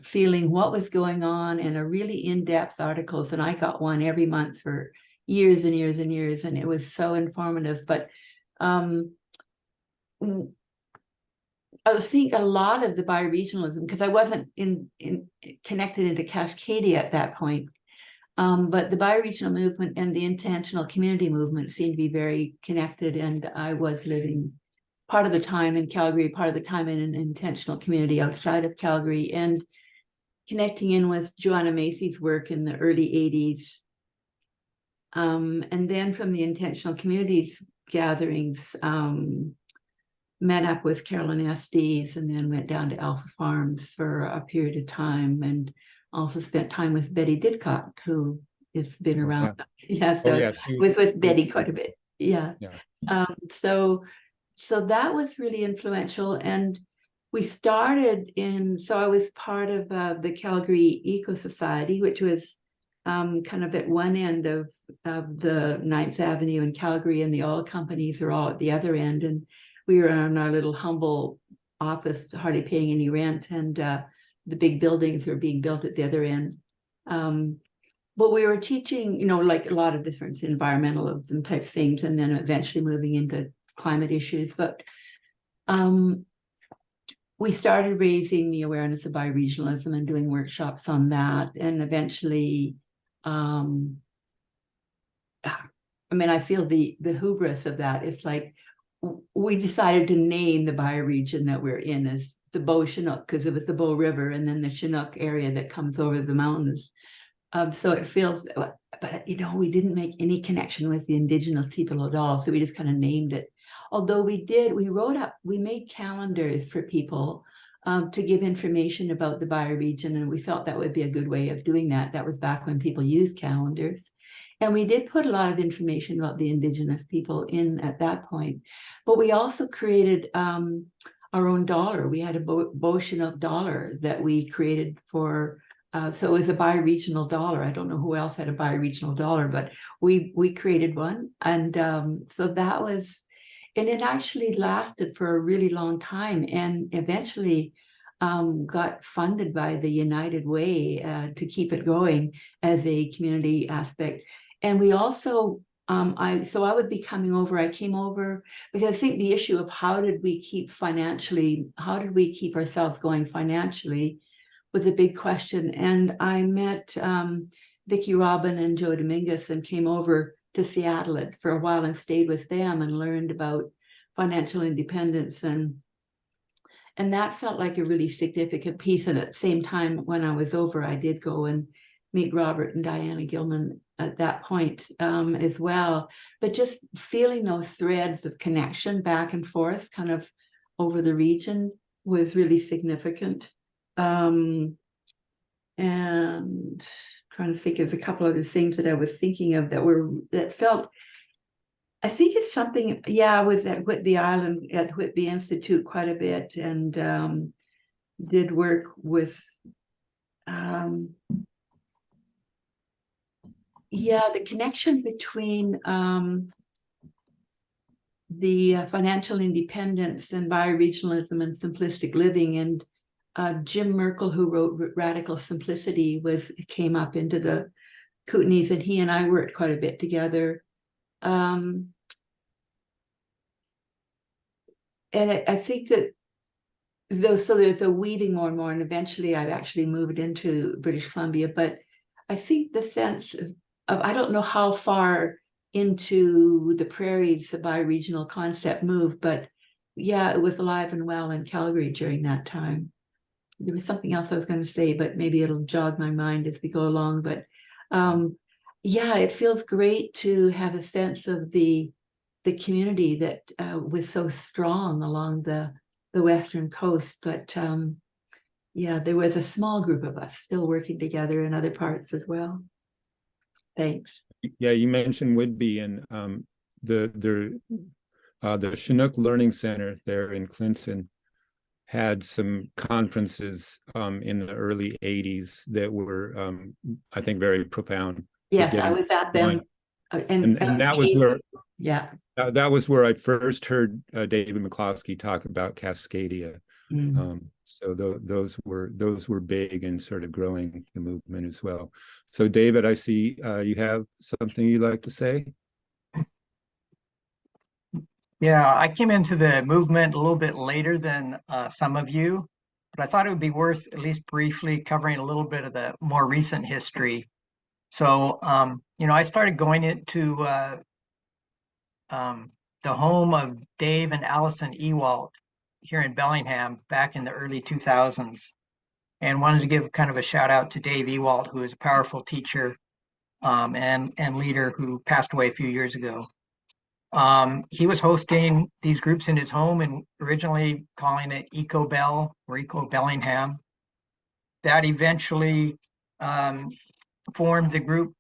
feeling what was going on, and a really in-depth articles. And I got one every month for years and years and years, and it was so informative. But I think a lot of the bioregionalism, because I wasn't connected into Cascadia at that point, but the bioregional movement and the intentional community movement seemed to be very connected. And I was living part of the time in Calgary, part of the time in an intentional community outside of Calgary, and connecting in with Joanna Macy's work in the early 80s. And then from the intentional communities gatherings, met up with Carolyn Estes, and then went down to Alpha Farms for a period of time, and also spent time with Betty Didcott, who has been around. Yeah, so with Betty quite a bit. Yeah. So that was really influential. And we started so I was part of the Calgary Eco Society, which was kind of at one end of the 9th Avenue in Calgary, and the oil companies are all at the other end. And we were in our little humble office, hardly paying any rent, and the big buildings were being built at the other end. But we were teaching, like a lot of different environmentalism type things, and then eventually moving into climate issues. But we started raising the awareness of bioregionalism and doing workshops on that. And eventually, I feel the hubris of that. It's like, we decided to name the bioregion that we're in as the Bow Chinook, because it was the Bow River, and then the Chinook area that comes over the mountains. So it feels, but we didn't make any connection with the Indigenous people at all. So we just kind of named it. Although we made calendars for people to give information about the bioregion, and we felt that would be a good way of doing that. That was back when people used calendars. And we did put a lot of information about the Indigenous people in at that point. But we also created our own dollar. We had a Bow Chinook dollar that we created for, so it was a bioregional dollar. I don't know who else had a bioregional dollar, but we created one. And so that was, and it actually lasted for a really long time, and eventually got funded by the United Way to keep it going as a community aspect. And we also, I would be coming over, I came over because I think the issue of how did we keep ourselves going financially was a big question. And I met Vicki Robin and Joe Dominguez, and came over to Seattle for a while and stayed with them and learned about financial independence. And that felt like a really significant piece. And at the same time, when I was over, I did go and meet Robert and Diana Gilman at that point as well. But just feeling those threads of connection back and forth kind of over the region was really significant. And trying to think of a couple other things that I was thinking of that felt, I think it's something, I was at Whitby Island at Whitby Institute quite a bit, and did work with the connection between the financial independence and bioregionalism and simplistic living. And Jim Merkel, who wrote Radical Simplicity, came up into the Kootenays, and he and I worked quite a bit together. And I think that there's a weaving more and more, and eventually I've actually moved into British Columbia. But I think the sense of I don't know how far into the prairies the bioregional concept moved, but it was alive and well in Calgary during that time. there was something else I was going to say, but maybe it'll jog my mind as we go along. But yeah, it feels great to have a sense of the community that was so strong along the western coast. But yeah, there was a small group of us still working together in other parts as well. Thanks. Yeah, you mentioned Whidbey, and the Chinook Learning Center there in Clinton had some conferences in the early 80s that were, I think, very profound. Yes, I was at them. And that was where, yeah, that was where I first heard David McCloskey talk about Cascadia. So those were big in sort of growing the movement as well. So David, I see you have something you'd like to say? Yeah, I came into the movement a little bit later than some of you, but I thought it would be worth at least briefly covering a little bit of the more recent history. So, I started going into the home of Dave and Allison Ewalt here in Bellingham back in the early 2000s, and wanted to give kind of a shout out to Dave Ewalt, who is a powerful teacher and leader who passed away a few years ago. He was hosting these groups in his home and originally calling it Eco Bell or Eco Bellingham. That eventually formed the group,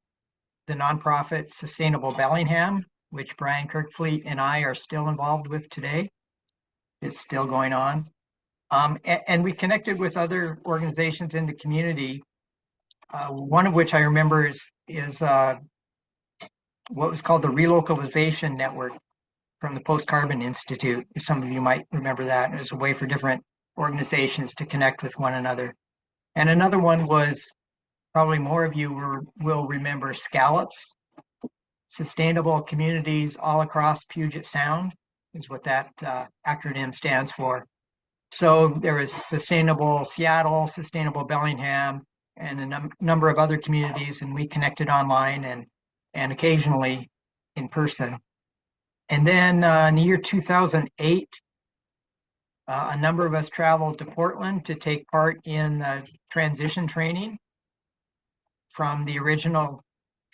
the nonprofit Sustainable Bellingham, which Brian Kirkfleet and I are still involved with today. It's still going on. And we connected with other organizations in the community, one of which I remember is what was called the Relocalization Network from the Post-Carbon Institute. Some of you might remember that. It was a way for different organizations to connect with one another. And another one was, probably more of you will remember, Scallops, Sustainable Communities All Across Puget Sound is what that acronym stands for. So there was Sustainable Seattle, Sustainable Bellingham, and a number of other communities, and we connected online and occasionally in person. And then in the year 2008, a number of us traveled to Portland to take part in transition training from the original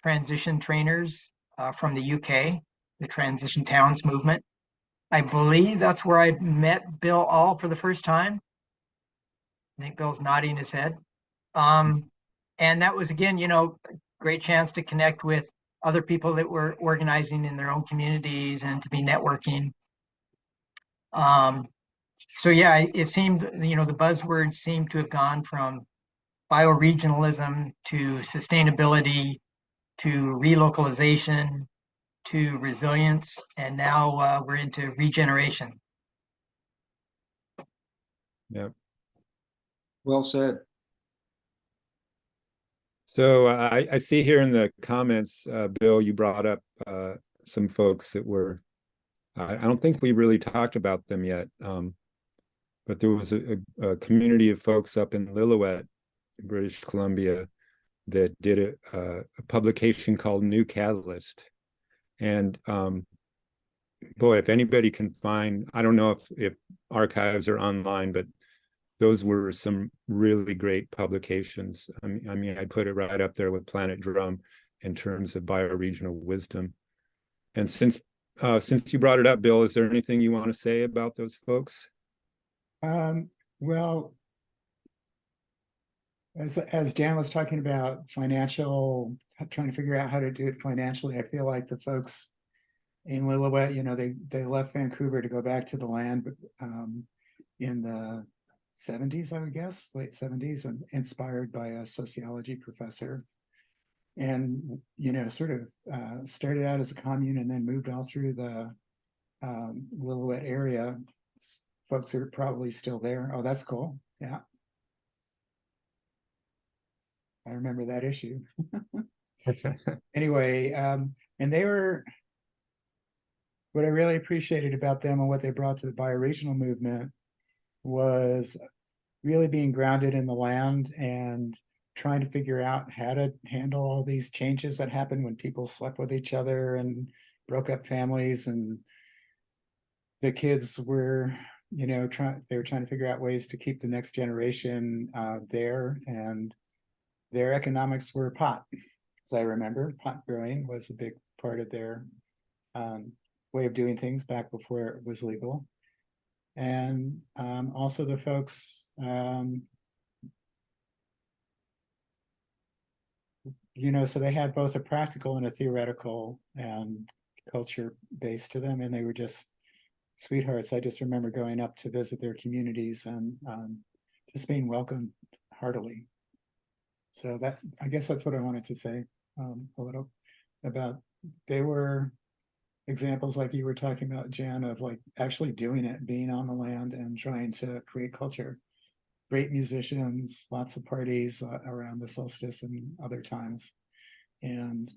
transition trainers from the UK, the Transition Towns movement. I believe that's where I met Bill All for the first time. I think Bill's nodding his head. And that was, again, a great chance to connect with other people that were organizing in their own communities and to be networking. So yeah, it seemed, the buzzwords seem to have gone from bioregionalism to sustainability to relocalization to resilience, and now we're into regeneration. Yeah. Well said. So I see here in the comments, Bill, you brought up some folks that were, I don't think we really talked about them yet, but there was a community of folks up in Lillooet, British Columbia, that did a publication called New Catalyst. And boy, if anybody can find, I don't know if archives are online, but those were some really great publications. I mean, I put it right up there with Planet Drum in terms of bioregional wisdom. And since you brought it up, Bill, is there anything you want to say about those folks? Well, as Dan was talking about trying to figure out how to do it financially, I feel like the folks in Lillooet, they left Vancouver to go back to the land in the 70s, I would guess, late 70s, and inspired by a sociology professor. And, sort of started out as a commune and then moved all through the Lillooet area. Folks are probably still there. Oh, that's cool. Yeah. I remember that issue. Anyway, and they were, what I really appreciated about them and what they brought to the bioregional movement was really being grounded in the land and trying to figure out how to handle all these changes that happened when people slept with each other and broke up families, and the kids were you know, they were trying to figure out ways to keep the next generation there, and their economics were pot. As I remember, pot growing was a big part of their way of doing things back before it was legal. And also the folks, you know, so they had both a practical and a theoretical culture base to them, and they were just sweethearts. I just remember going up to visit their communities and just being welcomed heartily. So that, I guess that's what I wanted to say a little about. They were examples like you were talking about, Jan, of like actually doing it, being on the land and trying to create culture. Great musicians, lots of parties around the solstice and other times. And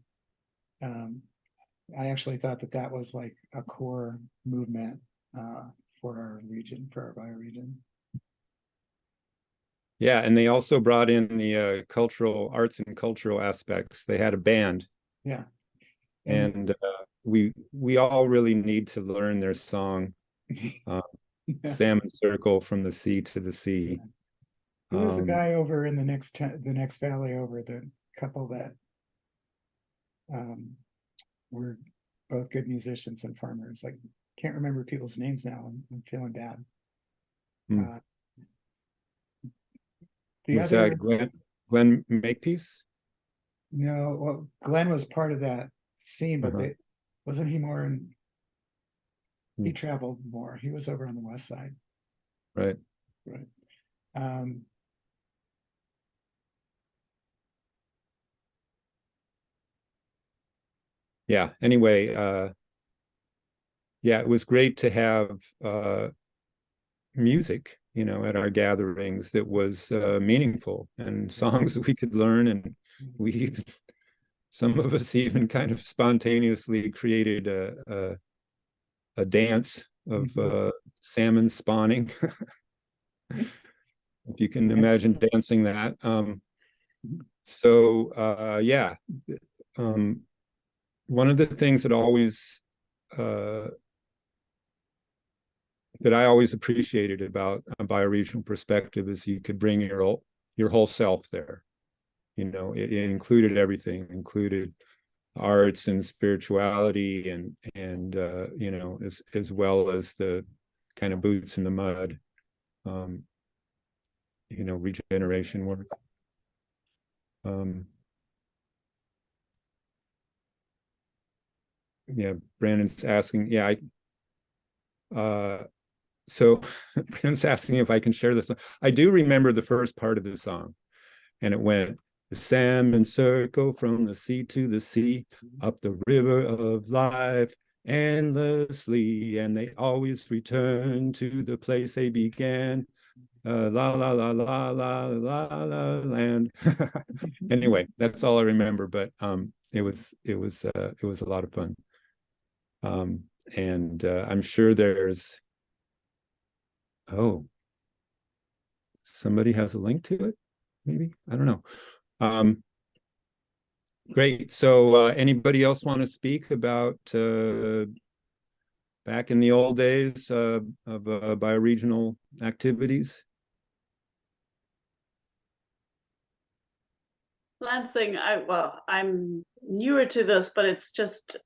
I actually thought that that was like a core movement for our region, for our bioregion. Yeah, and they also brought in the cultural arts and cultural aspects. They had a band. Yeah. And we all really need to learn their song, Yeah. Salmon Circle from the Sea to the Sea. Who was the guy over in the next valley over, the couple that were both good musicians and farmers? Like, can't remember people's names now. I'm feeling bad. The Was other that Glenn Makepeace? No, well, Glenn was part of that scene, but they wasn't he more in, he traveled more. He was over on the west side. Right. Right. Yeah, anyway, yeah, it was great to have music, you know, at our gatherings that was meaningful, and songs that we could learn, and we even, some of us even kind of spontaneously created a dance of salmon spawning. If you can imagine dancing that. So yeah, one of the things that always that I always appreciated about a bioregional perspective is you could bring your whole self there. You know, it included everything, included arts and spirituality, and you know, as well as the kind of boots in the mud, you know, regeneration work. Yeah, Brandon's asking. Yeah, so Brandon's asking if I can share this. I do remember the first part of the song, and it went, the salmon circle from the sea to the sea, up the river of life endlessly, and they always return to the place they began. La la la la la la la land. Anyway, that's all I remember, but it was a lot of fun. And I'm sure there's, oh, somebody has a link to it, maybe, I don't know. Great. So anybody else want to speak about back in the old days of bioregional activities? Lansing, I'm newer to this, but it's just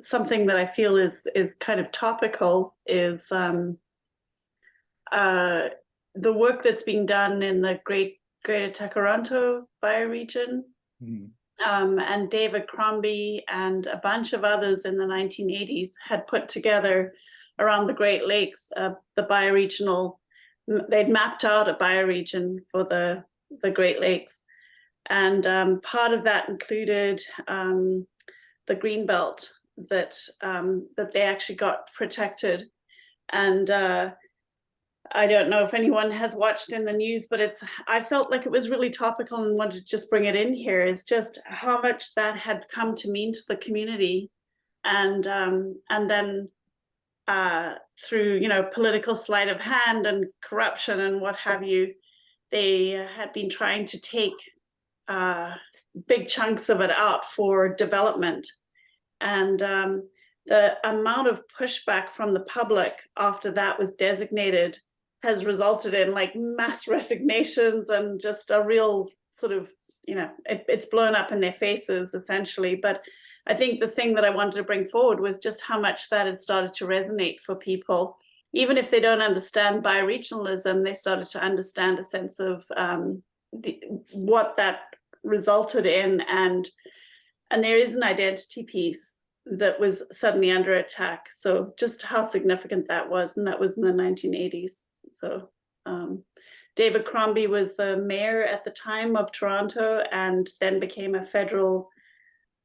something that I feel is kind of topical, is the work that's being done in the Greater Takaranto bioregion. And David Crombie and a bunch of others in the 1980s had put together around the Great Lakes the bioregional, they'd mapped out a bioregion for the Great Lakes. And part of that included the green belt that they actually got protected. And I don't know if anyone has watched in the news, but I felt like it was really topical and wanted to just bring it in here, is just how much that had come to mean to the community. And then through, you know, political sleight of hand and corruption and what have you, they had been trying to take big chunks of it out for development. And the amount of pushback from the public after that was designated has resulted in like mass resignations and just a real sort of, it's blown up in their faces essentially. But I think the thing that I wanted to bring forward was just how much that had started to resonate for people. Even if they don't understand bioregionalism, they started to understand a sense of what that resulted in. And there is an identity piece that was suddenly under attack. So just how significant that was. And that was in the 1980s. So David Crombie was the mayor at the time of Toronto and then became a federal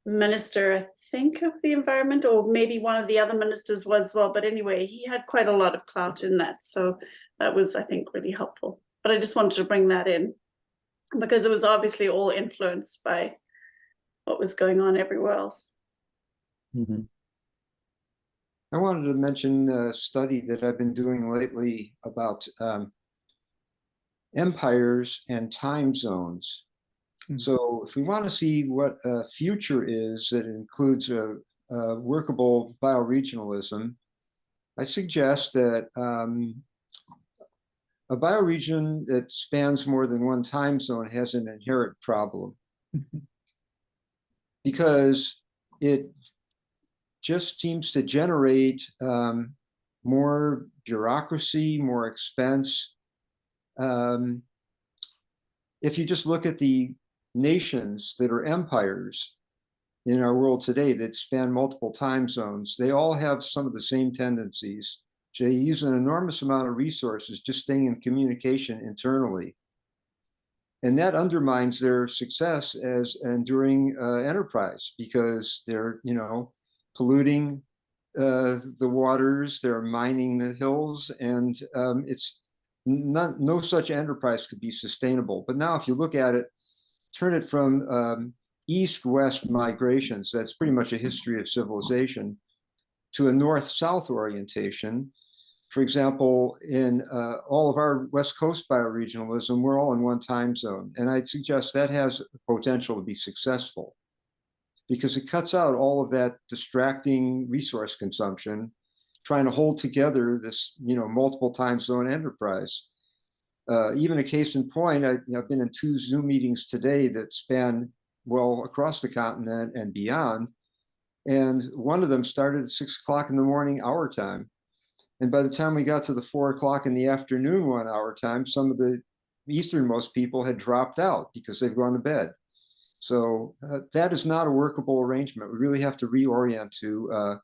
minister, I think, of the environment, or maybe one of the other ministers was as well. But anyway, he had quite a lot of clout in that. So that was, I think, really helpful. But I just wanted to bring that in because it was obviously all influenced by what was going on everywhere else. Mm-hmm. I wanted to mention a study that I've been doing lately about empires and time zones. So if we want to see what a future is that includes a workable bioregionalism, I suggest that a bioregion that spans more than one time zone has an inherent problem because it just seems to generate more bureaucracy, more expense. If you just look at the nations that are empires in our world today that span multiple time zones, they all have some of the same tendencies. They use an enormous amount of resources just staying in communication internally. And that undermines their success as enduring enterprise because they're, polluting the waters, they're mining the hills, and no such enterprise could be sustainable. But now if you look at it, turn it from east-west migrations, that's pretty much a history of civilization, to a north-south orientation. For example, in all of our West Coast bioregionalism, we're all in one time zone. And I'd suggest that has potential to be successful because it cuts out all of that distracting resource consumption, trying to hold together this, multiple time zone enterprise. Even a case in point, I've been in 2 Zoom meetings today that span well across the continent and beyond. And one of them started at 6 o'clock in the morning, our time. And by the time we got to the 4 o'clock in the afternoon, 1 hour time, some of the easternmost people had dropped out because they've gone to bed. So that is not a workable arrangement. We really have to reorient to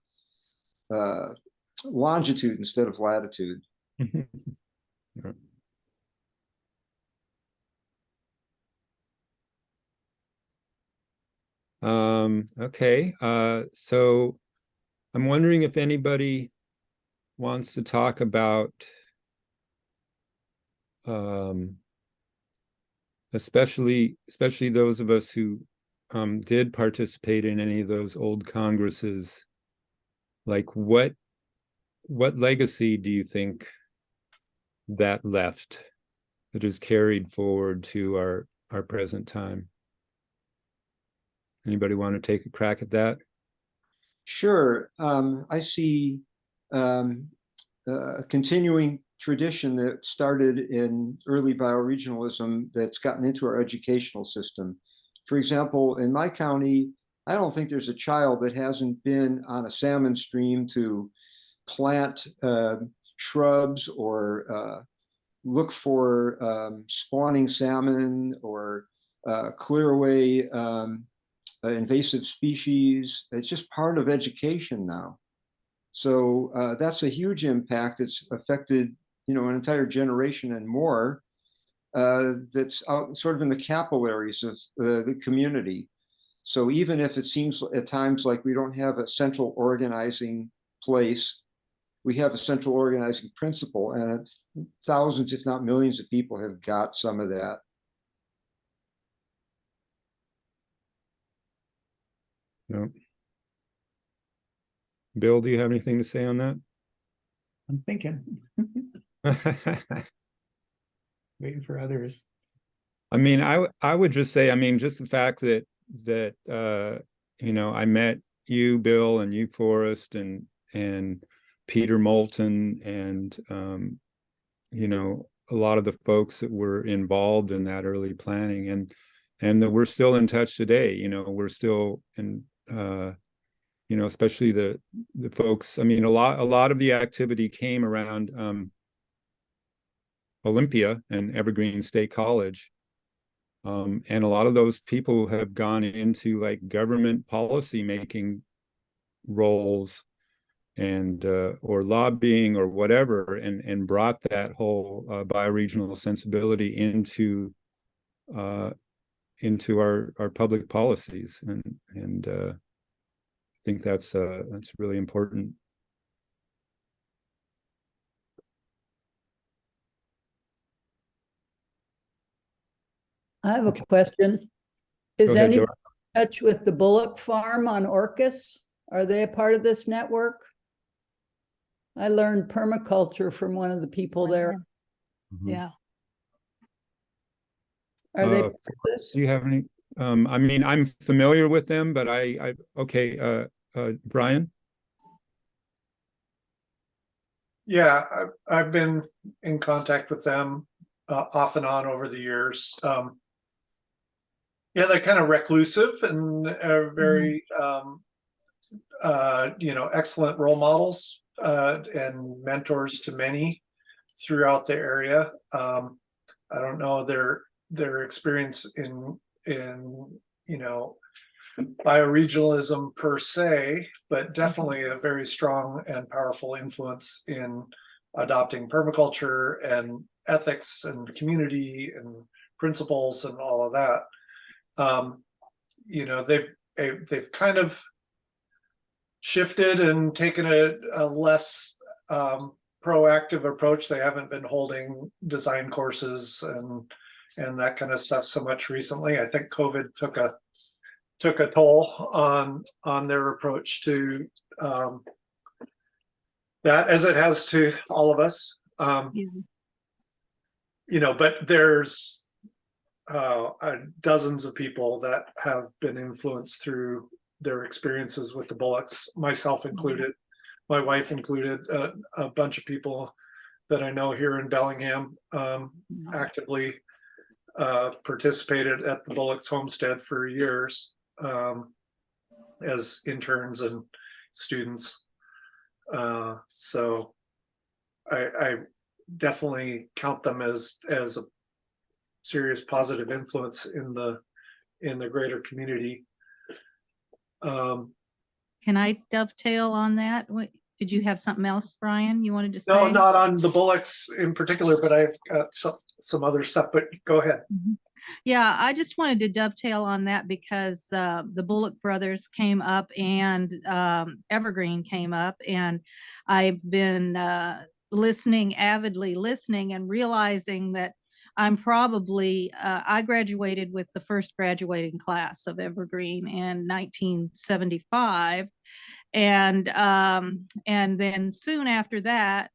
longitude instead of latitude. Okay, so I'm wondering if anybody wants to talk about especially those of us who did participate in any of those old congresses, like what legacy do you think that left that is carried forward to our present time? Anybody want to take a crack at that? Sure. I see a continuing tradition that started in early bioregionalism that's gotten into our educational system. For example, in my county, I don't think there's a child that hasn't been on a salmon stream to plant shrubs or look for spawning salmon or clear away invasive species. It's just part of education now. So that's a huge impact. It's affected, an entire generation and more. That's out sort of in the capillaries of the community. So even if it seems at times like we don't have a central organizing place, we have a central organizing principle, and thousands, if not millions, of people have got some of that. No. Bill, do you have anything to say on that? I'm thinking, waiting for others. I mean, I would just say, I mean, just the fact that I met you, Bill, and you, Forrest, and Peter Moulton, and you know, a lot of the folks that were involved in that early planning, and that we're still in touch today. You know, we're still in, you know, especially the folks. I mean, a lot of the activity came around Olympia and Evergreen State College. And a lot of those people have gone into like government policy making roles and or lobbying or whatever, and brought that whole bioregional sensibility into our public policies, and I think that's really important. I have a question. Is Go ahead, anyone Dora. in touch with the Bullock Farm on Orcas? Are they a part of this network? I learned permaculture from one of the people there. Mhm. Yeah. Are they Uh, part of this? Do you have any? I mean, I'm familiar with them, but okay. Brian. Yeah, I've been in contact with them off and on over the years. Yeah, they're kind of reclusive and very, you know, excellent role models and mentors to many throughout the area. I don't know their experience in you know, bioregionalism per se, but definitely a very strong and powerful influence in adopting permaculture and ethics and community and principles and all of that. You know, they've kind of shifted and taken a less proactive approach. They haven't been holding design courses and that kind of stuff so much recently. I think COVID took a toll on their approach to that, as it has to all of us. You know, but there's dozens of people that have been influenced through their experiences with the Bullocks, myself included, my wife included, a bunch of people that I know here in Bellingham actively participated at the Bullocks homestead for years as interns and students. So I definitely count them as a serious positive influence in the greater community. Can I dovetail on that? Did you have something else, Brian, you wanted to say? No, not on the Bullocks in particular, but I've got some other stuff, but go ahead. Yeah, I just wanted to dovetail on that because the Bullock brothers came up and Evergreen came up, and I've been avidly listening and realizing that I'm probably, I graduated with the first graduating class of Evergreen in 1975. And then soon after that,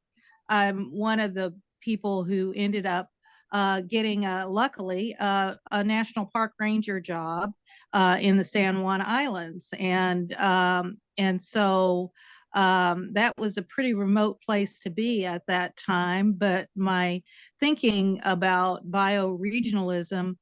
I'm one of the people who ended up getting, luckily, a national park ranger job in the San Juan Islands. And so that was a pretty remote place to be at that time. But my thinking about bioregionalism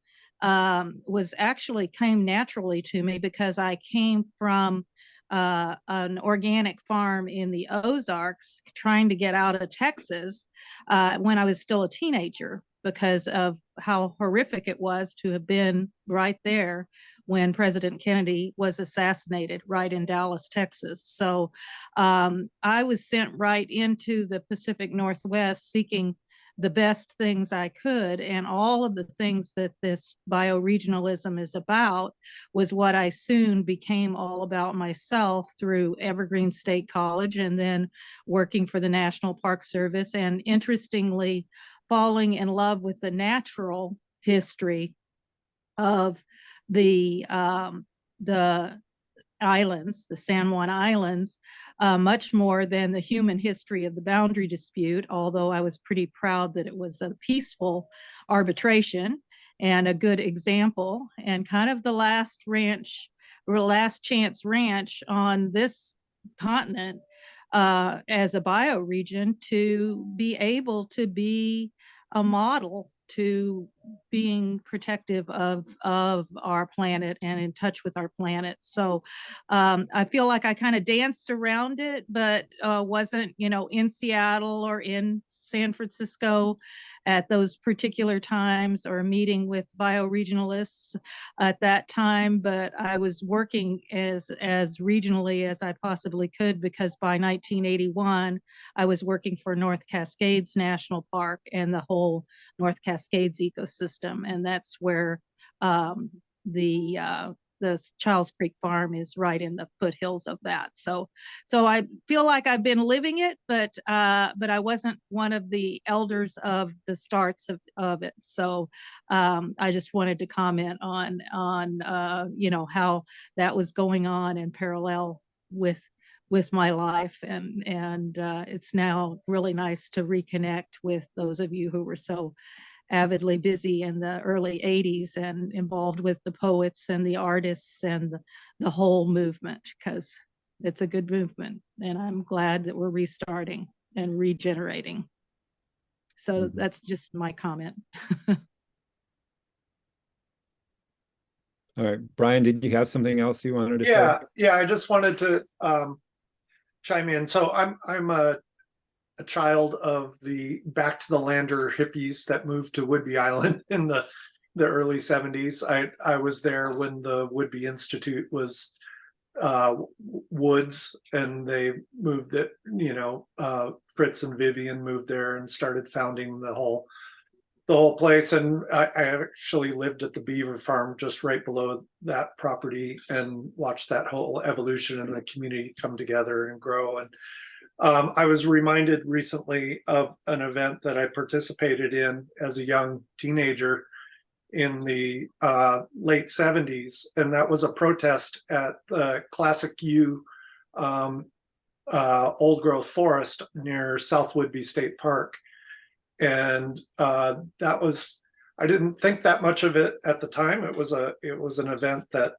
came naturally to me because I came from an organic farm in the Ozarks, trying to get out of Texas when I was still a teenager, because of how horrific it was to have been right there when President Kennedy was assassinated right in Dallas, Texas. So I was sent right into the Pacific Northwest seeking the best things I could, and all of the things that this bioregionalism is about was what I soon became all about myself through Evergreen State College, and then working for the National Park Service, and interestingly falling in love with the natural history of the islands, the San Juan Islands, much more than the human history of the boundary dispute, although I was pretty proud that it was a peaceful arbitration and a good example. And kind of the last ranch last chance ranch on this continent as a bioregion to be able to be a model to being protective of our planet and in touch with our planet. So I feel like I kind of danced around it, but wasn't, in Seattle or in San Francisco at those particular times or meeting with bioregionalists at that time. But I was working as regionally as I possibly could, because by 1981, I was working for North Cascades National Park and the whole North Cascades ecosystem. And that's where the Charles Creek Farm is, right in the foothills of that. So I feel like I've been living it, but I wasn't one of the elders of the starts of it. So I just wanted to comment on how that was going on in parallel with my life. And it's now really nice to reconnect with those of you who were so avidly busy in the early 80s and involved with the poets and the artists and the whole movement, because it's a good movement. And I'm glad that we're restarting and regenerating. So that's just my comment. All right, Brian, did you have something else you wanted to say? Yeah, I just wanted to chime in. So I'm a child of the Back to the Lander hippies that moved to Whidbey Island in the early 70s. I was there when the Whidbey Institute was woods, and they moved it, Fritz and Vivian moved there and started founding the whole place. And I actually lived at the beaver farm just right below that property and watched that whole evolution and the community come together and grow. And I was reminded recently of an event that I participated in as a young teenager in the late 70s, and that was a protest at the Classic U old growth forest near South Whidbey State Park. And that was, I didn't think that much of it at the time. It was an event that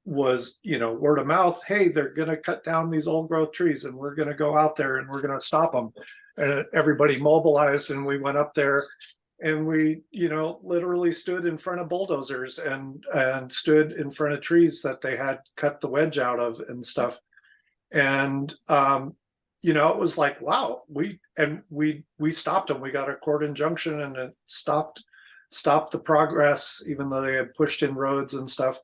was, word of mouth. Hey, they're going to cut down these old growth trees, and we're going to go out there and we're going to stop them. And everybody mobilized, and we went up there, and we, literally stood in front of bulldozers and stood in front of trees that they had cut the wedge out of and stuff. And it was like, wow, we stopped them. We got a court injunction, and it stopped the progress, even though they had pushed in roads and stuff.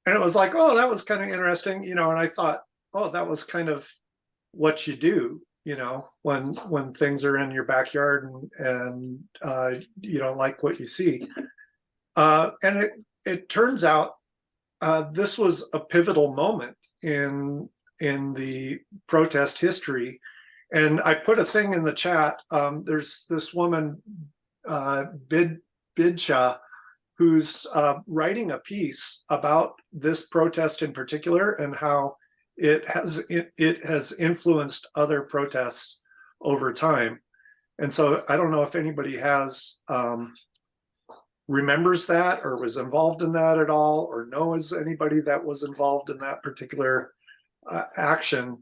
And it was like, oh, that was kind of interesting, and I thought, oh, that was kind of what you do, when things are in your backyard and you don't like what you see. And it turns out this was a pivotal moment in the protest history. And I put a thing in the chat. There's this woman, Bidsha, who's writing a piece about this protest in particular and how it has influenced other protests over time. And so I don't know if anybody remembers that or was involved in that at all, or knows anybody that was involved in that particular action.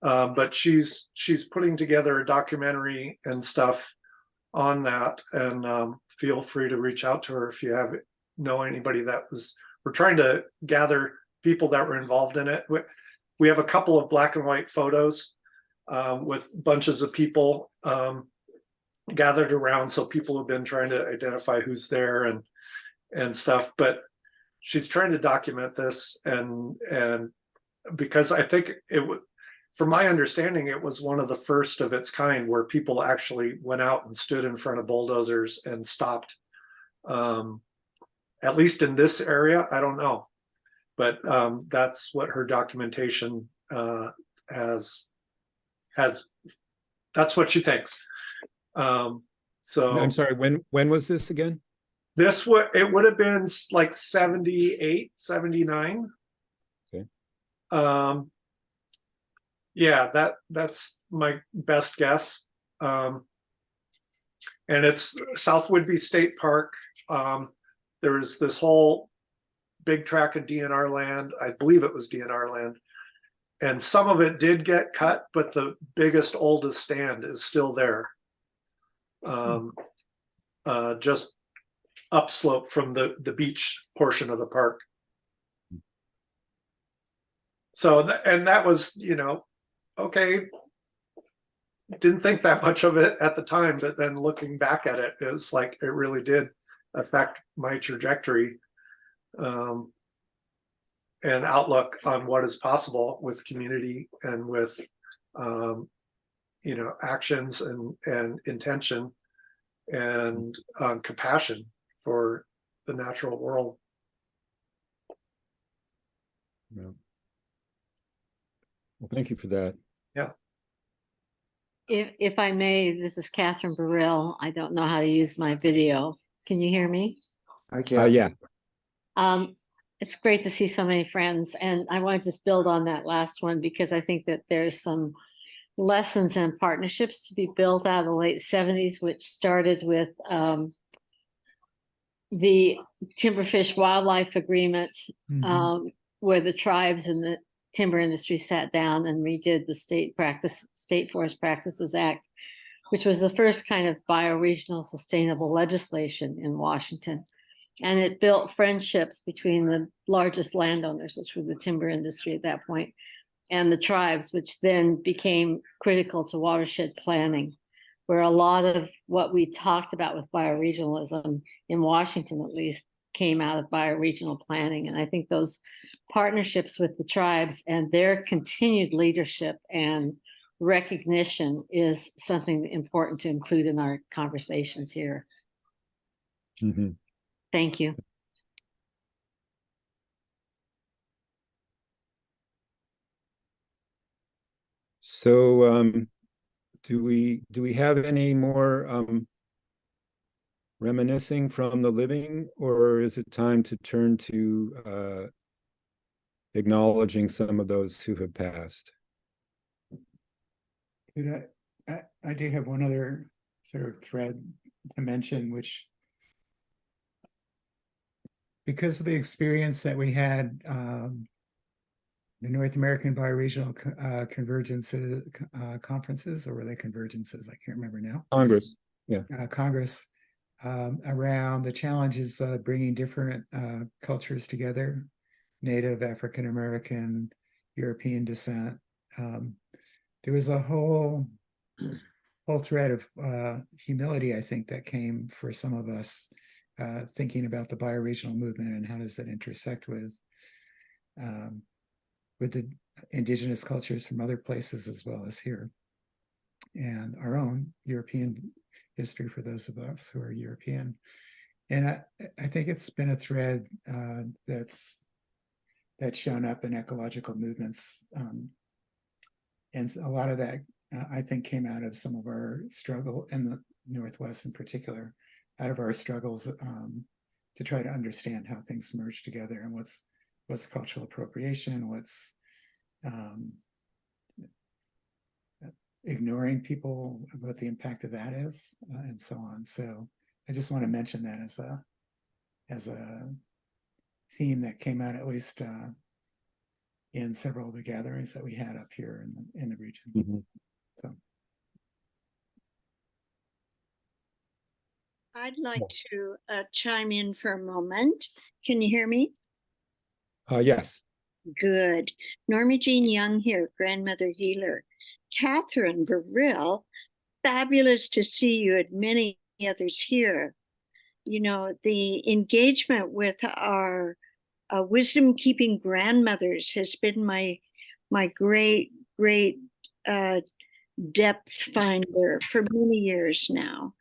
But she's putting together a documentary and stuff on that, and feel free to reach out to her if you know anybody we're trying to gather people that were involved in it. We have a couple of black and white photos with bunches of people gathered around, so people have been trying to identify who's there and stuff. But she's trying to document this, and because I think from my understanding, it was one of the first of its kind where people actually went out and stood in front of bulldozers and stopped. At least in this area, I don't know, but that's what her documentation has. That's what she thinks. So I'm sorry, when was this again? It would have been like 78, 79. Okay. Yeah, that's my best guess. And it's South Whidbey State Park. There was this whole big tract of DNR land. I believe it was DNR land. And some of it did get cut, but the biggest, oldest stand is still there. Just upslope from the beach portion of the park. So, and that was, you know, okay, didn't think that much of it at the time, but then looking back at it, it was like, it really did affect my trajectory and outlook on what is possible with community and with, you know, actions and intention and compassion for the natural world. Yeah. Well, thank you for that. Yeah. If I may, this is Catherine Burrell. I don't know how to use my video. Can you hear me? I can't. Yeah. It's great to see so many friends, and I want to just build on that last one because I think that there's some lessons and partnerships to be built out of the late 70s, which started with the Timberfish Wildlife Agreement, where the tribes and the timber industry sat down and redid the State Forest Practices Act, which was the first kind of bioregional sustainable legislation in Washington. And it built friendships between the largest landowners, which were the timber industry at that point, and the tribes, which then became critical to watershed planning, where a lot of what we talked about with bioregionalism in Washington, at least, came out of bioregional planning. And I think those partnerships with the tribes and their continued leadership and recognition is something important to include in our conversations here. Mm-hmm. Thank you. So do we have any more reminiscing from the living, or is it time to turn to acknowledging some of those who have passed? I do have one other sort of thread to mention, which, because of the experience that we had, the North American Bioregional Convergences conferences, or were they convergences? I can't remember now. Congress, yeah. Congress, around the challenges of bringing different cultures together, Native, African American, European descent. There was a whole thread of humility, I think, that came for some of us, thinking about the bioregional movement and how does that intersect with the indigenous cultures from other places as well as here, and our own European history for those of us who are European. And I think it's been a thread that's shown up in ecological movements, and a lot of that I think came out of some of our struggle in the Northwest in particular, out of our struggles to try to understand how things merge together and what's cultural appropriation, what's ignoring people, what the impact of that is, and so on. So I just want to mention that as a theme that came out, at least in several of the gatherings that we had up here in the region. Mm-hmm. So I'd like to chime in for a moment. Can you hear me? Yes. Good. Normie Jean Young here, grandmother healer. Catherine Burrell, fabulous to see you and many others here. You know, the engagement with our wisdom keeping grandmothers has been my great depth finder for many years now.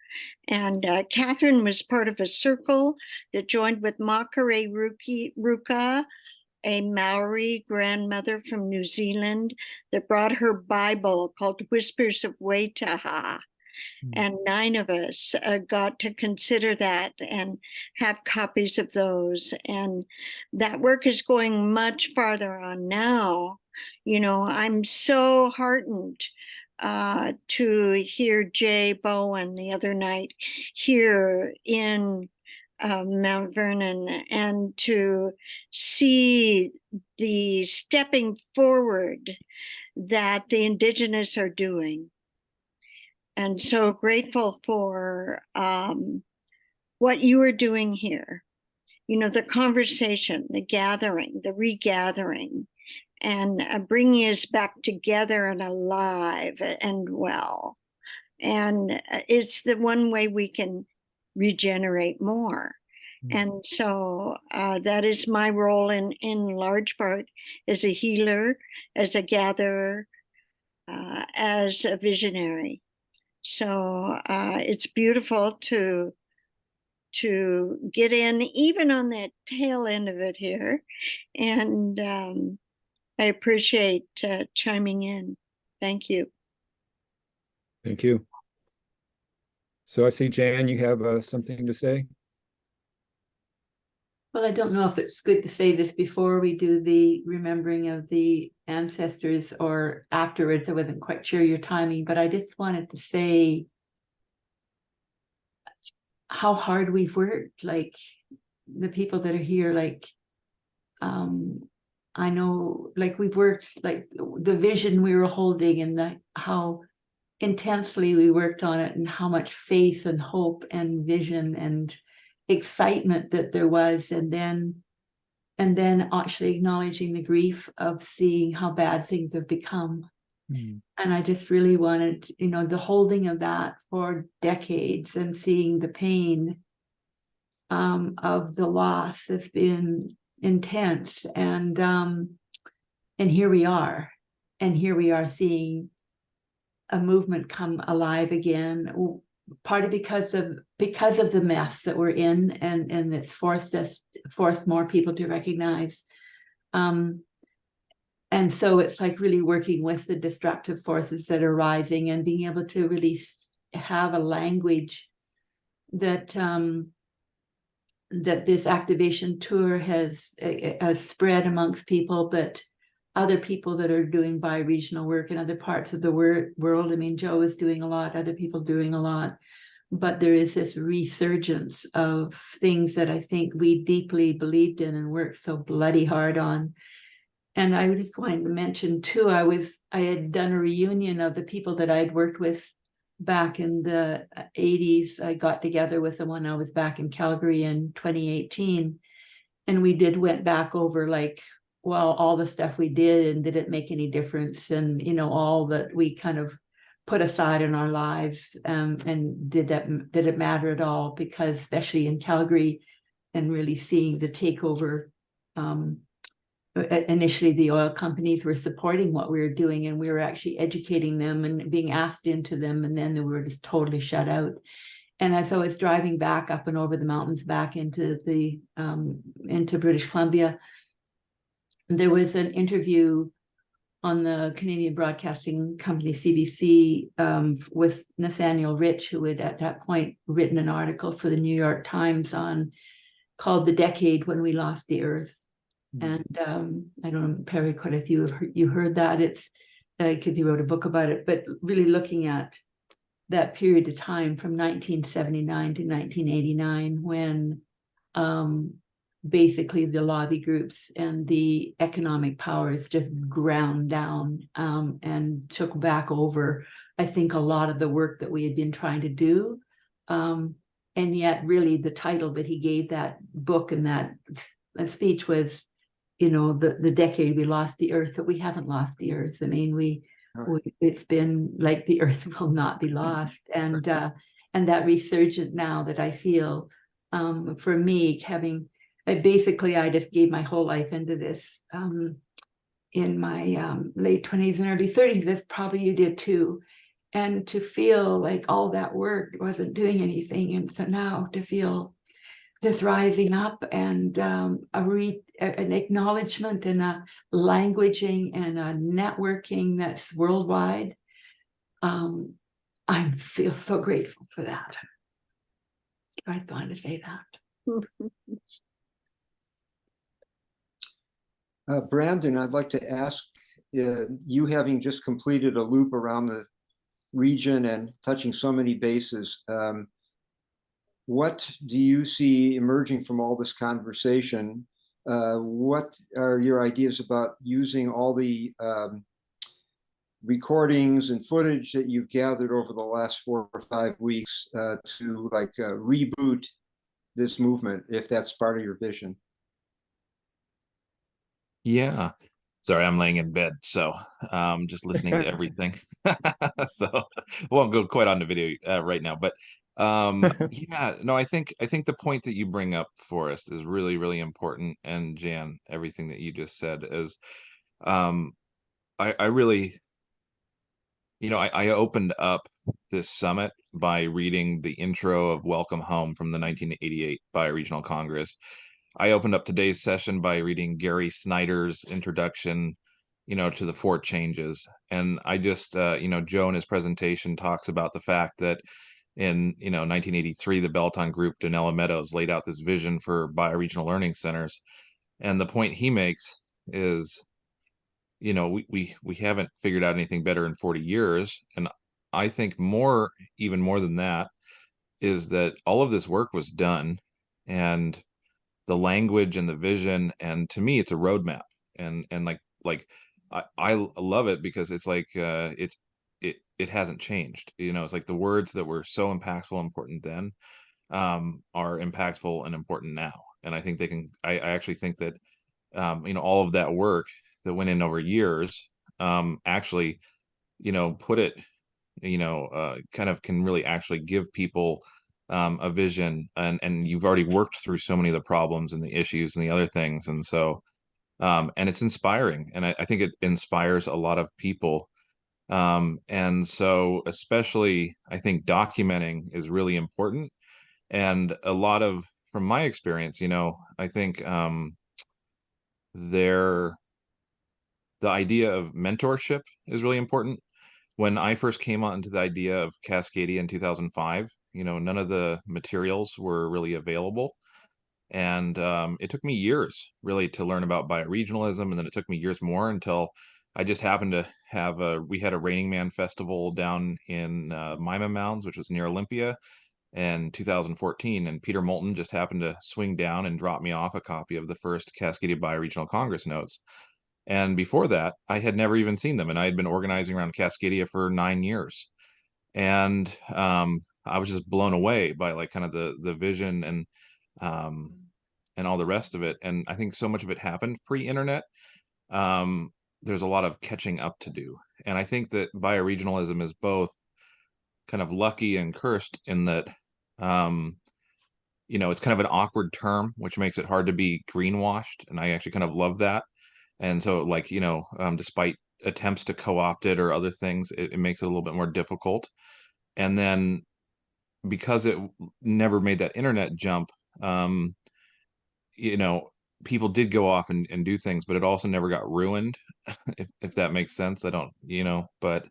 And Catherine was part of a circle that joined with Makare Ruka, a Maori grandmother from New Zealand, that brought her Bible called Whispers of Waitaha. And 9 of us got to consider that and have copies of those. And that work is going much farther on now. You know, I'm so heartened to hear Jay Bowen the other night here in Mount Vernon, and to see the stepping forward that the Indigenous are doing. And so grateful for what you are doing here. You know, the conversation, the gathering, the regathering, and bringing us back together and alive and well. And it's the one way we can regenerate more. And so that is my role in large part as a healer, as a gatherer, as a visionary. So it's beautiful to get in, even on that tail end of it here. And I appreciate chiming in. Thank you. Thank you. So I see, Jan, you have something to say? Well, I don't know if it's good to say this before we do the remembering of the ancestors or afterwards. I wasn't quite sure your timing, but I just wanted to say how hard we've worked, like the people that are here, like I know, like we've worked, like the vision we were holding and how intensely we worked on it, and how much faith and hope and vision and excitement that there was, and then actually acknowledging the grief of seeing how bad things have become. And I just really wanted, you know, the holding of that for decades and seeing the pain of the loss has been intense. And here we are, seeing a movement come alive again, part of because of the mess that we're in, and it's forced more people to recognize. And so it's like really working with the destructive forces that are rising and being able to really have a language that that this activation tour has spread amongst people, but other people that are doing bi-regional work in other parts of the world. I mean, Joe is doing a lot, other people doing a lot, but there is this resurgence of things that I think we deeply believed in and worked so bloody hard on. And I just wanted to mention too, I had done a reunion of the people that I'd worked with back in the 80s. I got together with them when I was back in Calgary in 2018. And we went back over like, well, all the stuff we did, and did it make any difference? And, you know, all that we kind of put aside in our lives, and did it matter at all? Because especially in Calgary, and really seeing the takeover, initially the oil companies were supporting what we were doing, and we were actually educating them and being asked into them, and then they were just totally shut out. And as I was driving back up and over the mountains back into British Columbia, there was an interview on the Canadian Broadcasting Company, CBC, with Nathaniel Rich, who had at that point written an article for the New York Times called "The Decade When We Lost the Earth." And I don't know, Perry, quite a few of you heard that. It's because he wrote a book about it, but really looking at that period of time from 1979 to 1989, when basically the lobby groups and the economic powers just ground down and took back over, I think, a lot of the work that we had been trying to do. And yet really the title that he gave that book and that speech was, you know, the decade we lost the earth. But we haven't lost the earth. I mean, it's been like the earth will not be lost. And that resurgent now that I feel, for me, I just gave my whole life into this in my late 20s and early 30s. That's probably you did too. And to feel like all that work wasn't doing anything. And so now to feel this rising up and an acknowledgement and a languaging and a networking that's worldwide. I feel so grateful for that. I wanted to say that. Brandon, I'd like to ask, you having just completed a loop around the region and touching so many bases, what do you see emerging from all this conversation? What are your ideas about using all the recordings and footage that you've gathered over the last 4 or 5 weeks to like reboot this movement, if that's part of your vision? Yeah. Sorry, I'm laying in bed, so just listening to everything. So won't go quite on the video right now, but yeah, no, I think the point that you bring up, Forrest, is really, really important. And Jan, everything that you just said is um I really, I opened up this summit by reading the intro of Welcome Home from the 1988 Bioregional Congress. I opened up today's session by reading Gary Snyder's introduction, to the four changes. And I just, Joe in his presentation talks about the fact that in, 1983, the Belton Group, Donella Meadows, laid out this vision for bioregional learning centers. And the point he makes is, we haven't figured out anything better in 40 years. And I think even more than that, is that all of this work was done, and the language and the vision, and to me it's a roadmap. And like I love it because it's like it hasn't changed. It's like the words that were so impactful and important then are impactful and important now. And I think I actually think that all of that work that went in over years actually put it kind of can really actually give people a vision. And you've already worked through so many of the problems and the issues and the other things. And so and it's inspiring, and I think it inspires a lot of people. And so especially I think documenting is really important. And a lot of, from my experience, I think there the idea of mentorship is really important. When I first came on to the idea of Cascadia in 2005, none of the materials were really available. And it took me years really to learn about bioregionalism. And then it took me years more until I just happened to we had a Raining Man festival down in Mima Mounds, which was near Olympia, in 2014. And Peter Moulton just happened to swing down and drop me off a copy of the first Cascadia Bioregional Congress notes. And before that, I had never even seen them. And I had been organizing around Cascadia for 9 years. And I was just blown away by like kind of the vision um, and all the rest of it. And I think so much of it happened pre-internet. There's a lot of catching up to do. And I think that bioregionalism is both kind of lucky and cursed in that, it's kind of an awkward term, which makes it hard to be greenwashed. And I actually kind of love that. And so, like, despite attempts to co-opt it or other things, it makes it a little bit more difficult. And then because it never made that internet jump, um, you know, people did go off and do things, but it also never got ruined, if that makes sense. I don't, but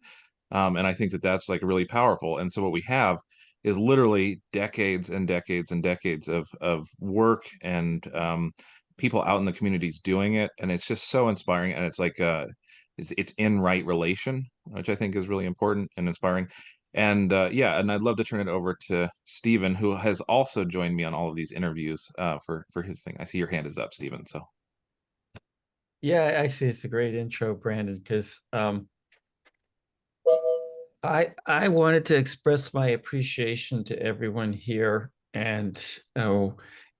and I think that that's like really powerful. And so what we have is literally decades and decades and decades of work and people out in the communities doing it, and it's just so inspiring. And it's like it's in right relation, which I think is really important and inspiring. And yeah, and I'd love to turn it over to Stephen, who has also joined me on all of these interviews for his thing. I see your hand is up, Stephen. So Yeah, actually, it's a great intro, Brandon, because I wanted to express my appreciation to everyone here, and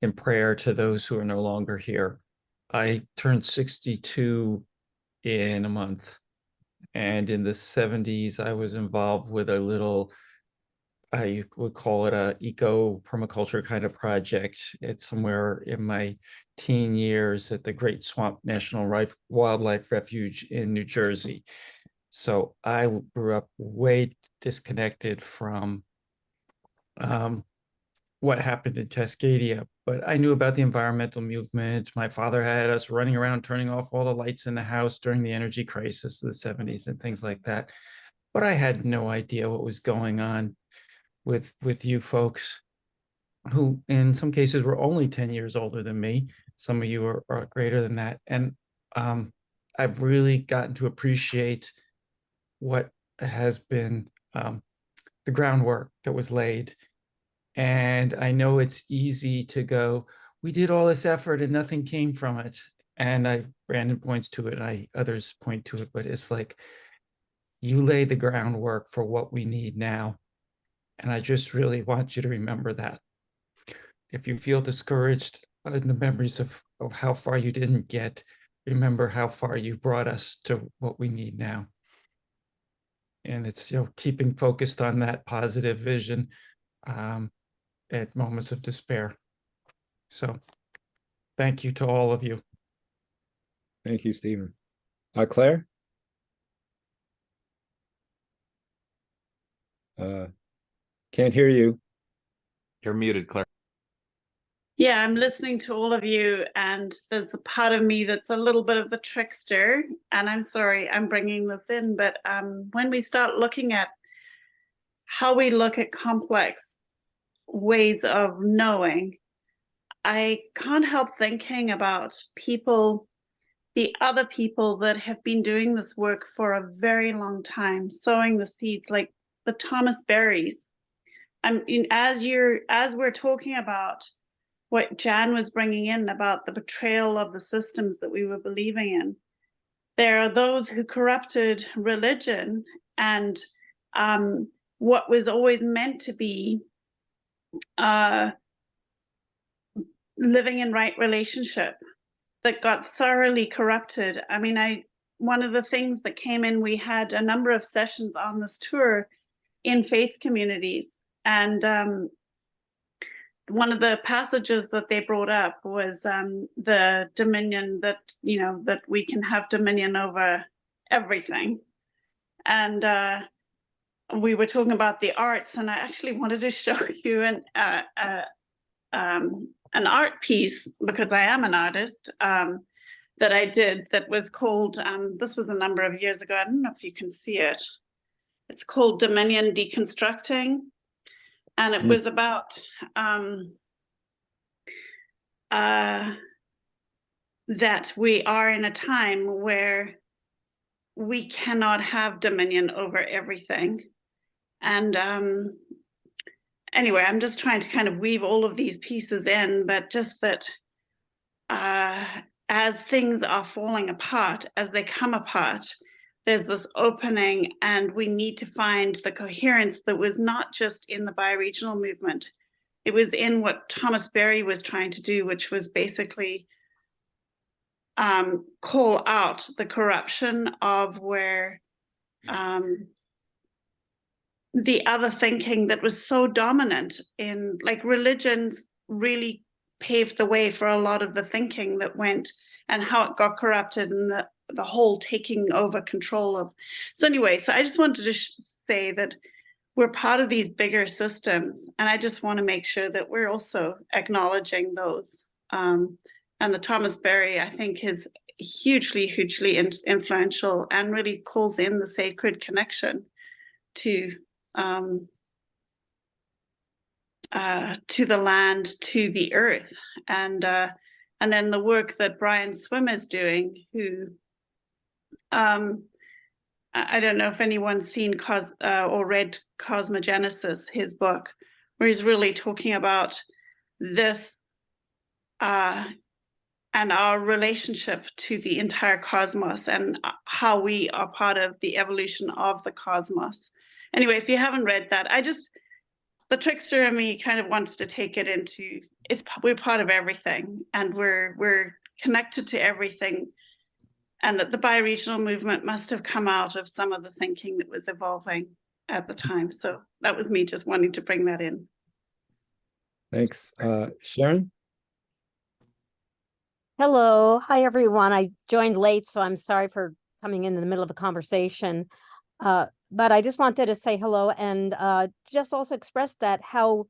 in prayer to those who are no longer here. I turned 62 in a month, and in the 70s, I was involved with a little, you would call it a eco permaculture kind of project. It's somewhere in my teen years at the Great Swamp National Wildlife Refuge in New Jersey. So I grew up way disconnected from what happened in Cascadia, but I knew about the environmental movement. My father had us running around, turning off all the lights in the house during the energy crisis of the 70s and things like that. But I had no idea what was going on with you folks, who in some cases were only 10 years older than me. Some of you are greater than that. And I've really gotten to appreciate what has been the groundwork that was laid And I know it's easy to go, we did all this effort and nothing came from it. And Brandon points to it, and others point to it, but it's like, you lay the groundwork for what we need now. And I just really want you to remember that. If you feel discouraged in the memories of how far you didn't get, remember how far you brought us to what we need now. And it's, keeping focused on that positive vision at moments of despair. So thank you to all of you. Thank you, Stephen. Claire? Can't hear you. You're muted, Claire. Yeah, I'm listening to all of you, and there's a part of me that's a little bit of the trickster, and I'm sorry I'm bringing this in, but when we start looking at how we look at complex ways of knowing, I can't help thinking about people, the other people that have been doing this work for a very long time, sowing the seeds, like the Thomas Berries. I mean, as we're talking about what Jan was bringing in about the betrayal of the systems that we were believing in, there are those who corrupted religion and what was always meant to be living in right relationship that got thoroughly corrupted. I mean, one of the things that came in, we had a number of sessions on this tour in faith communities, and one of the passages that they brought up was the dominion that, that we can have dominion over everything. And we were talking about the arts, and I actually wanted to show you an art piece, because I am an artist, that I did that was called, this was a number of years ago, I don't know if you can see it. It's called Dominion Deconstructing. And it was about that we are in a time where we cannot have dominion over everything. And anyway, I'm just trying to kind of weave all of these pieces in, but just that as things are falling apart, as they come apart, there's this opening, and we need to find the coherence that was not just in the bioregional movement. It was in what Thomas Berry was trying to do, which was basically call out the corruption of where the other thinking that was so dominant in, like, religions really paved the way for a lot of the thinking that went, and how it got corrupted, and the whole taking over control of. So anyway, so I just wanted to say that we're part of these bigger systems, and I just want to make sure that we're also acknowledging those. And the Thomas Berry, I think, is hugely, hugely influential, and really calls in the sacred connection to the land, to the earth, and then the work that Brian Swim is doing, who I don't know if anyone's seen or read Cosmogenesis, his book, where he's really talking about this and our relationship to the entire cosmos, and how we are part of the evolution of the cosmos. Anyway, if you haven't read that, the trickster in me kind of wants to take it into, we're part of everything, and we're connected to everything, and that the bioregional movement must have come out of some of the thinking that was evolving at the time. So that was me just wanting to bring that in. Thanks. Sharon? Hello. Hi, everyone. I joined late, so I'm sorry for coming in the middle of a conversation. But I just wanted to say hello, and just also express that how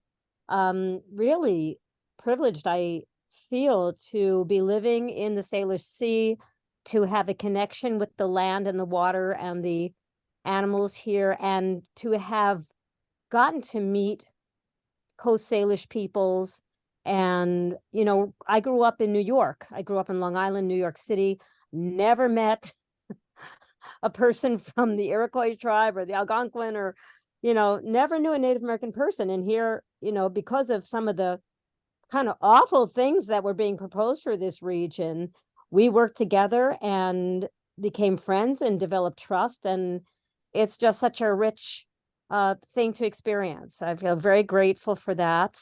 really privileged I feel to be living in the Salish Sea, to have a connection with the land and the water and the animals here, and to have gotten to meet Coast Salish peoples. And, I grew up in New York. I grew up in Long Island, New York City, never met a person from the Iroquois tribe or the Algonquin or never knew a Native American person. And here, because of some of the kind of awful things that were being proposed for this region, we worked together and became friends and developed trust. And it's just such a rich thing to experience. I feel very grateful for that.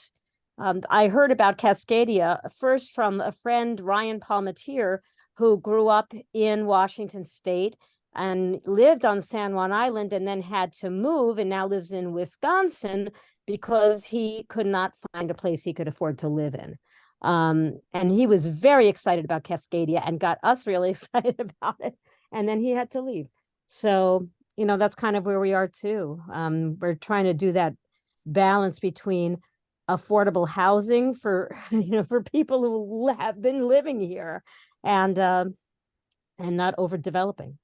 I heard about Cascadia first from a friend, Ryan Palmatier, who grew up in Washington State and lived on San Juan Island and then had to move and now lives in Wisconsin because he could not find a place he could afford to live in. And he was very excited about Cascadia and got us really excited about it. And then he had to leave. So, that's kind of where we are too. We're trying to do that balance between affordable housing for, for people who have been living here and not overdeveloping.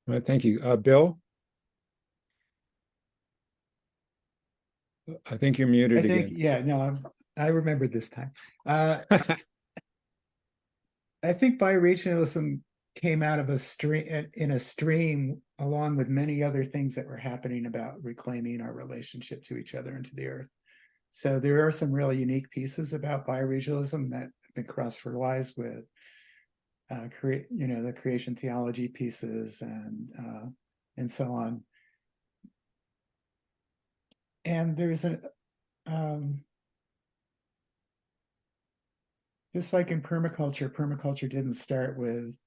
All right, thank you. Bill? I think you're muted again. Yeah, no, I remember this time. I think bioregionalism came out of a stream along with many other things that were happening about reclaiming our relationship to each other and to the earth. So there are some really unique pieces about bioregionalism that have been cross-fertilized with the creation theology pieces and so on. And there's just like in permaculture didn't start with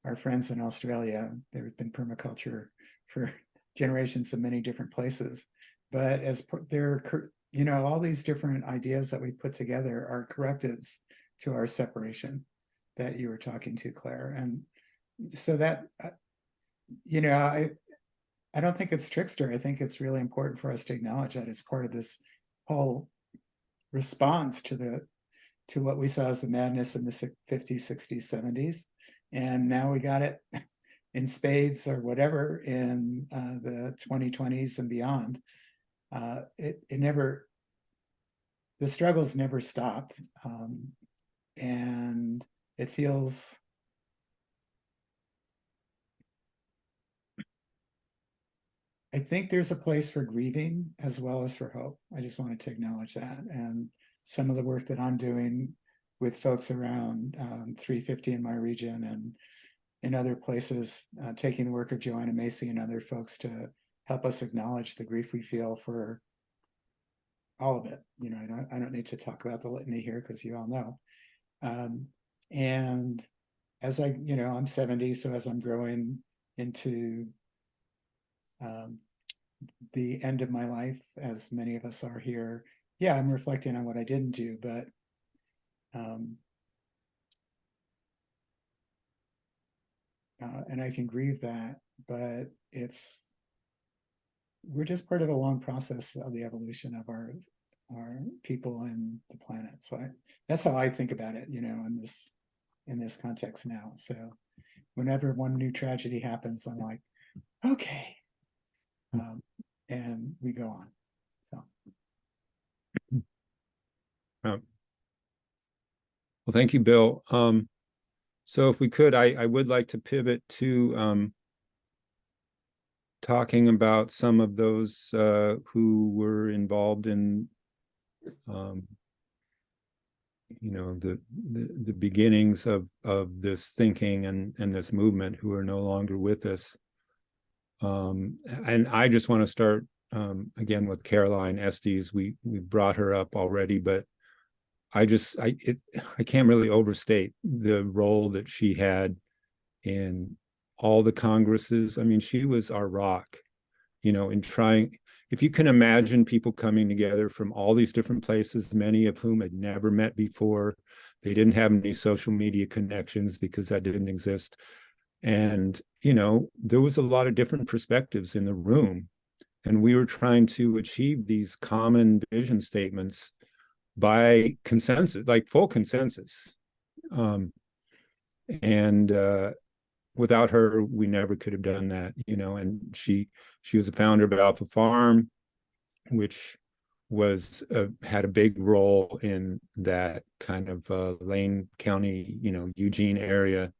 our friends in Australia. There's been permaculture for generations in many different places. But as all these different ideas that we put together are correctives to our separation that you were talking to, Claire. And so that, I don't think it's trickster. I think it's really important for us to acknowledge that it's part of this whole response to what we saw as the madness in the 50s, 60s, 70s. And now we got it in spades or whatever in the 2020s and beyond. The struggles never stopped. And it feels, I think there's a place for grieving as well as for hope. I just wanted to acknowledge that. And some of the work that I'm doing with folks around 350 in my region and in other places, taking the work of Joanna Macy and other folks to help us acknowledge the grief we feel for all of it. I don't need to talk about the litany here because you all know. And as I'm 70, so as I'm growing into the end of my life, as many of us are here, I'm reflecting on what I didn't do, but and I can grieve that, but we're just part of a long process of the evolution of our people and the planet. So that's how I think about it, in this context now. So whenever one new tragedy happens, I'm like, okay, and we go on. Well, thank you, Bill. So if we could, I would like to pivot to talking about some of those who were involved in the beginnings of this thinking and this movement, who are no longer with us. And I just want to start again with Caroline Estes. We brought her up already, but I can't really overstate the role that she had in all the Congresses. I mean, she was our rock, in trying, if you can imagine people coming together from all these different places, many of whom had never met before. They didn't have any social media connections because that didn't exist. And, there was a lot of different perspectives in the room. And we were trying to achieve these common vision statements by consensus, like full consensus. And without her, we never could have done that, and she was a founder of Alpha Farm, which had a big role in that kind of Lane County, Eugene area.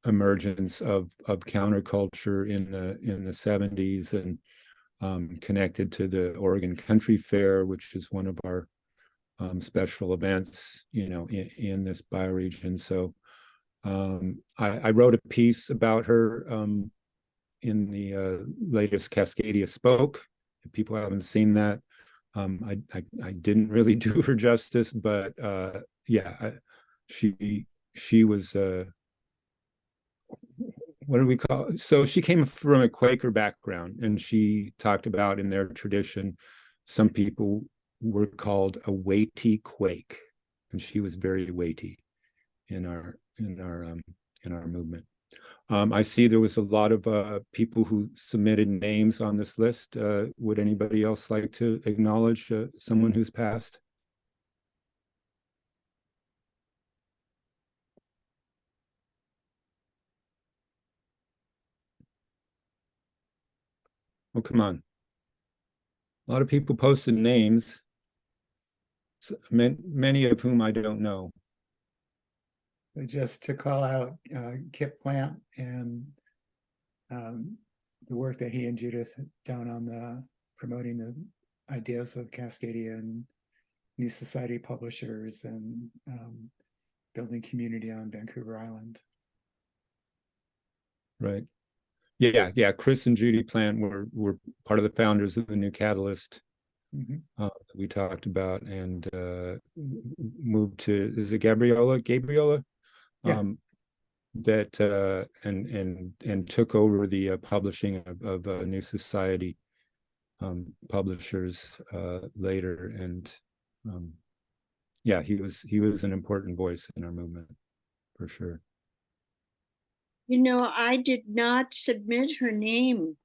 emergence of counterculture in the 70s, and connected to the Oregon Country Fair, which is one of our special events, in this bioregion. So I wrote a piece about her in the latest Cascadia Spoke. If people haven't seen that, I didn't really do her justice, but she was what do we call it? So she came from a Quaker background, and she talked about, in their tradition, some people were called a weighty Quake, and she was very weighty in our movement. I see there was a lot of people who submitted names on this list. Would anybody else like to acknowledge someone who's passed? Oh, come on. A lot of people posted names, many of whom I don't know. Just to call out Kip Plant and the work that he and Judith have done on the promoting the ideas of Cascadia and New Society Publishers, and building community on Vancouver Island. Right. Yeah. Chris and Judy Plant were part of the founders of the New Catalyst that we talked about, and moved to, is it Gabriella? Yeah. That and took over the publishing of New Society Publishers later, and he was an important voice in our movement, for sure. I did not submit her name,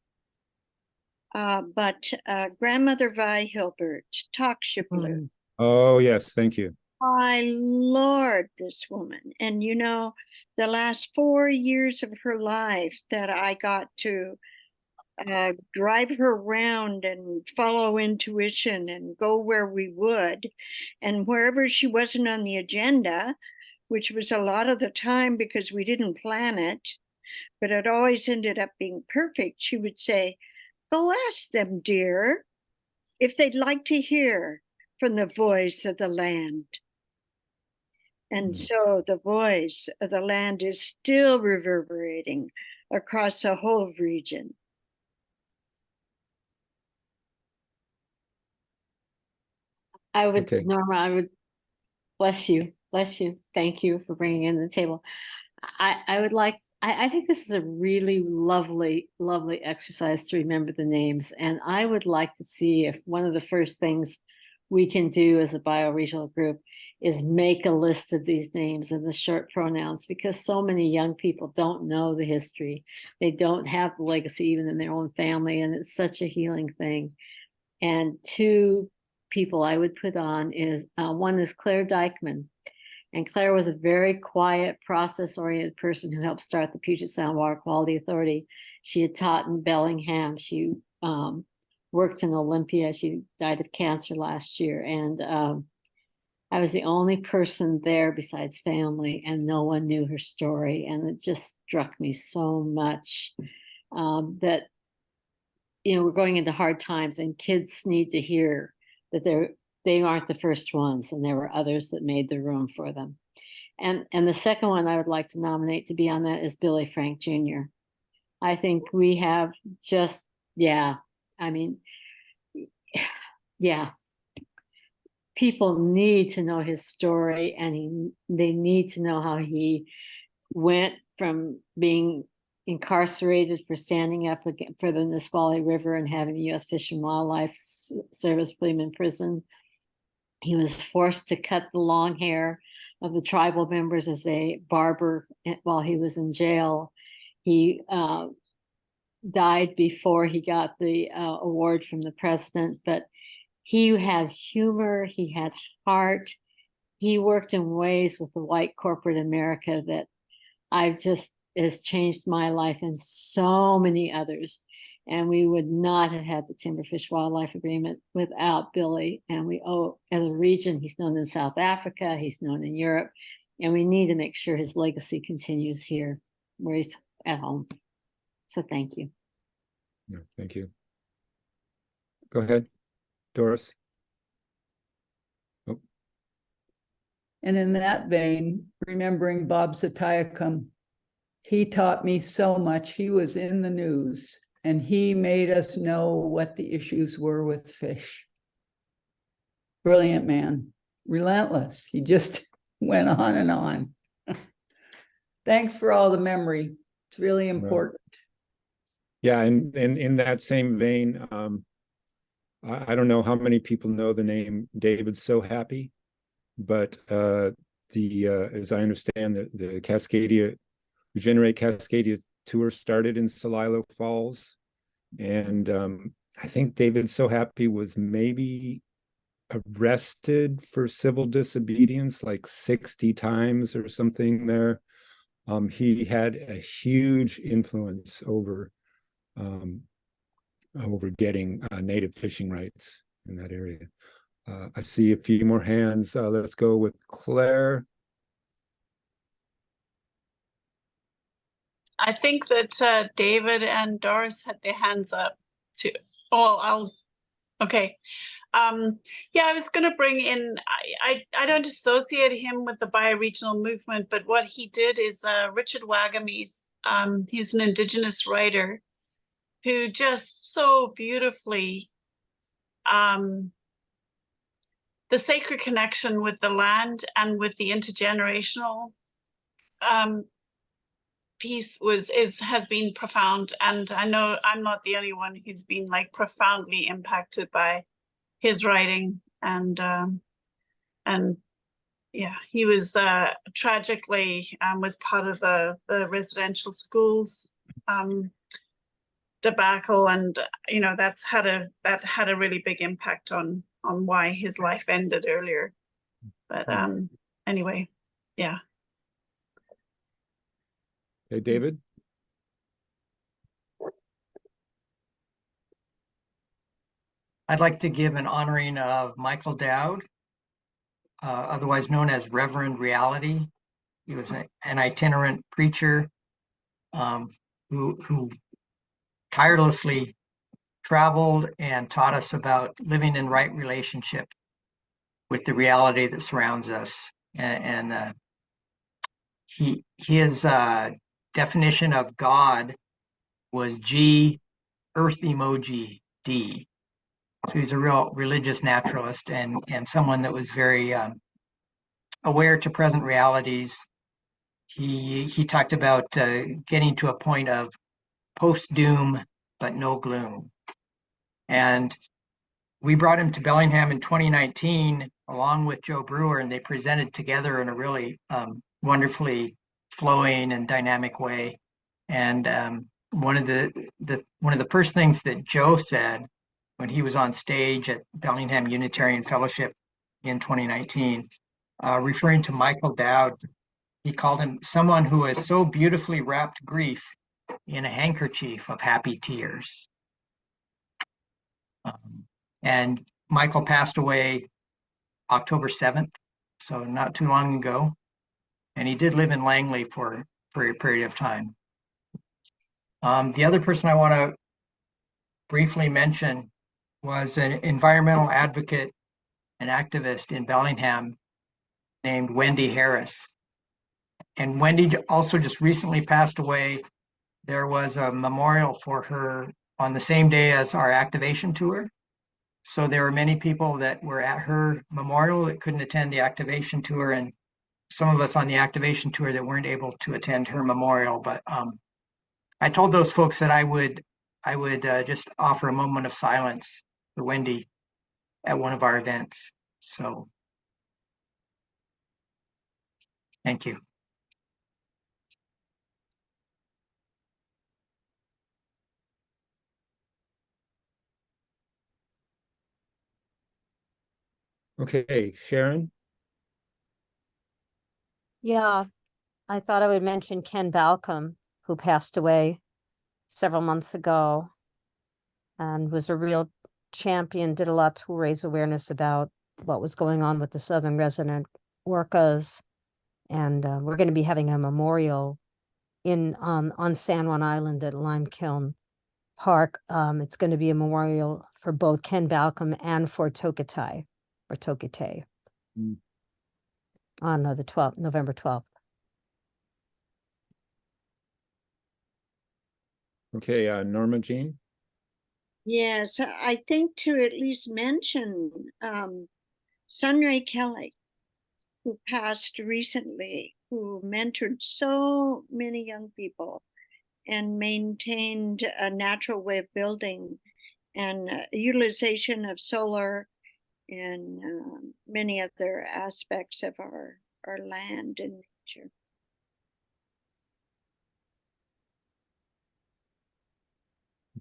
but grandmother Vi Hilbert, Talkshipler. Oh yes, thank you. My Lord, this woman. And the last 4 years of her life that I got to drive her around and follow intuition and go where we would, and wherever she wasn't on the agenda, which was a lot of the time because we didn't plan it, but it always ended up being perfect. She would say, "Go ask them, dear, if they'd like to hear from the voice of the land." And so the voice of the land is still reverberating across the whole region. Norma, bless you. Thank you for bringing in the table. I think this is a really lovely exercise to remember the names. And I would like to see if one of the first things we can do as a bioregional group is make a list of these names and the short pronouns, because so many young people don't know the history. They don't have the legacy even in their own family, and it's such a healing thing. And two people I would put on is, one is Claire Dykeman. And Claire was a very quiet, process-oriented person who helped start the Puget Sound Water Quality Authority. She had taught in Bellingham. She worked in Olympia. She died of cancer last year. And I was the only person there besides family, and no one knew her story. And it just struck me so much that, we're going into hard times, and kids need to hear that they aren't the first ones, and there were others that made the room for them. And the second one I would like to nominate to be on that is Billy Frank Jr. I think we have just, people need to know his story, and they need to know how he went from being incarcerated for standing up for the Nisqually River and having the U.S. Fish and Wildlife Service put him in prison. He was forced to cut the long hair of the tribal members as a barber while he was in jail. He died before he got the award from the president, but he had humor, he had heart. He worked in ways with the white corporate America that has changed my life and so many others. And we would not have had the Timberfish Wildlife Agreement without Billy. And we owe, as a region, he's known in South Africa, he's known in Europe, and we need to make sure his legacy continues here. where he's at home. So thank you. Yeah, thank you. Go ahead, Doris. Oh, And in that vein, remembering Bob Satayakam, he taught me so much. He was in the news and he made us know what the issues were with fish. Brilliant man, relentless. He just went on and on. Thanks for all the memory. It's really important. yeah, and in that same vein, I don't know how many people know the name David So Happy, but as I understand, the Cascadia, Regenerate Cascadia tour started in Celilo Falls, and I think David So Happy was maybe arrested for civil disobedience like 60 times or something there. He had a huge influence over getting native fishing rights in that area. I see a few more hands. Let's go with Claire. I think that David and Doris had their hands up too. Oh, okay. Yeah, I was going to bring in, I don't associate him with the bioregional movement, but what he did is Richard Wagamis, he's an Indigenous writer who just so beautifully, the sacred connection with the land and with the intergenerational piece has been profound. And I know I'm not the only one who's been like profoundly impacted by his writing. And yeah, he was tragically was part of the residential schools debacle, and you know that had a really big impact on why his life ended earlier. But anyway, yeah. Hey, David. I'd like to give an honoring of Michael Dowd, otherwise known as Reverend Reality. He was an itinerant preacher who tirelessly traveled and taught us about living in right relationship with the reality that surrounds us. And his definition of God was G, Earth emoji, D. So he's a real religious naturalist and someone that was very aware to present realities. He talked about getting to a point of post-doom, but no gloom. And we brought him to Bellingham in 2019, along with Joe Brewer, and they presented together in a really wonderfully flowing and dynamic way. And one of the first things that Joe said when he was on stage at Bellingham Unitarian Fellowship in 2019, referring to Michael Dowd, he called him someone who has so beautifully wrapped grief in a handkerchief of happy tears. And Michael passed away October 7th, so not too long ago. And he did live in Langley for a period of time. The other person I want to briefly mention was an environmental advocate and activist in Bellingham named Wendy Harris. And Wendy also just recently passed away. There was a memorial for her on the same day as our activation tour. So there were many people that were at her memorial that couldn't attend the activation tour, and some of us on the activation tour that weren't able to attend her memorial. But I told those folks that I would just offer a moment of silence for Wendy at one of our events. So thank you. Okay, Sharon. Yeah, I thought I would mention Ken Balcom, who passed away several months ago and was a real champion, did a lot to raise awareness about what was going on with the Southern resident orcas. And we're going to be having a memorial on San Juan Island at Lime Kiln Park. It's going to be a memorial for both Ken Balcom and for Tokatay or Tokatay on the 12th, November 12th. Okay, Norma Jean. Yes, I think to at least mention Sunray Kelly, who passed recently, who mentored so many young people and maintained a natural way of building and utilization of solar and many other aspects of our land and nature.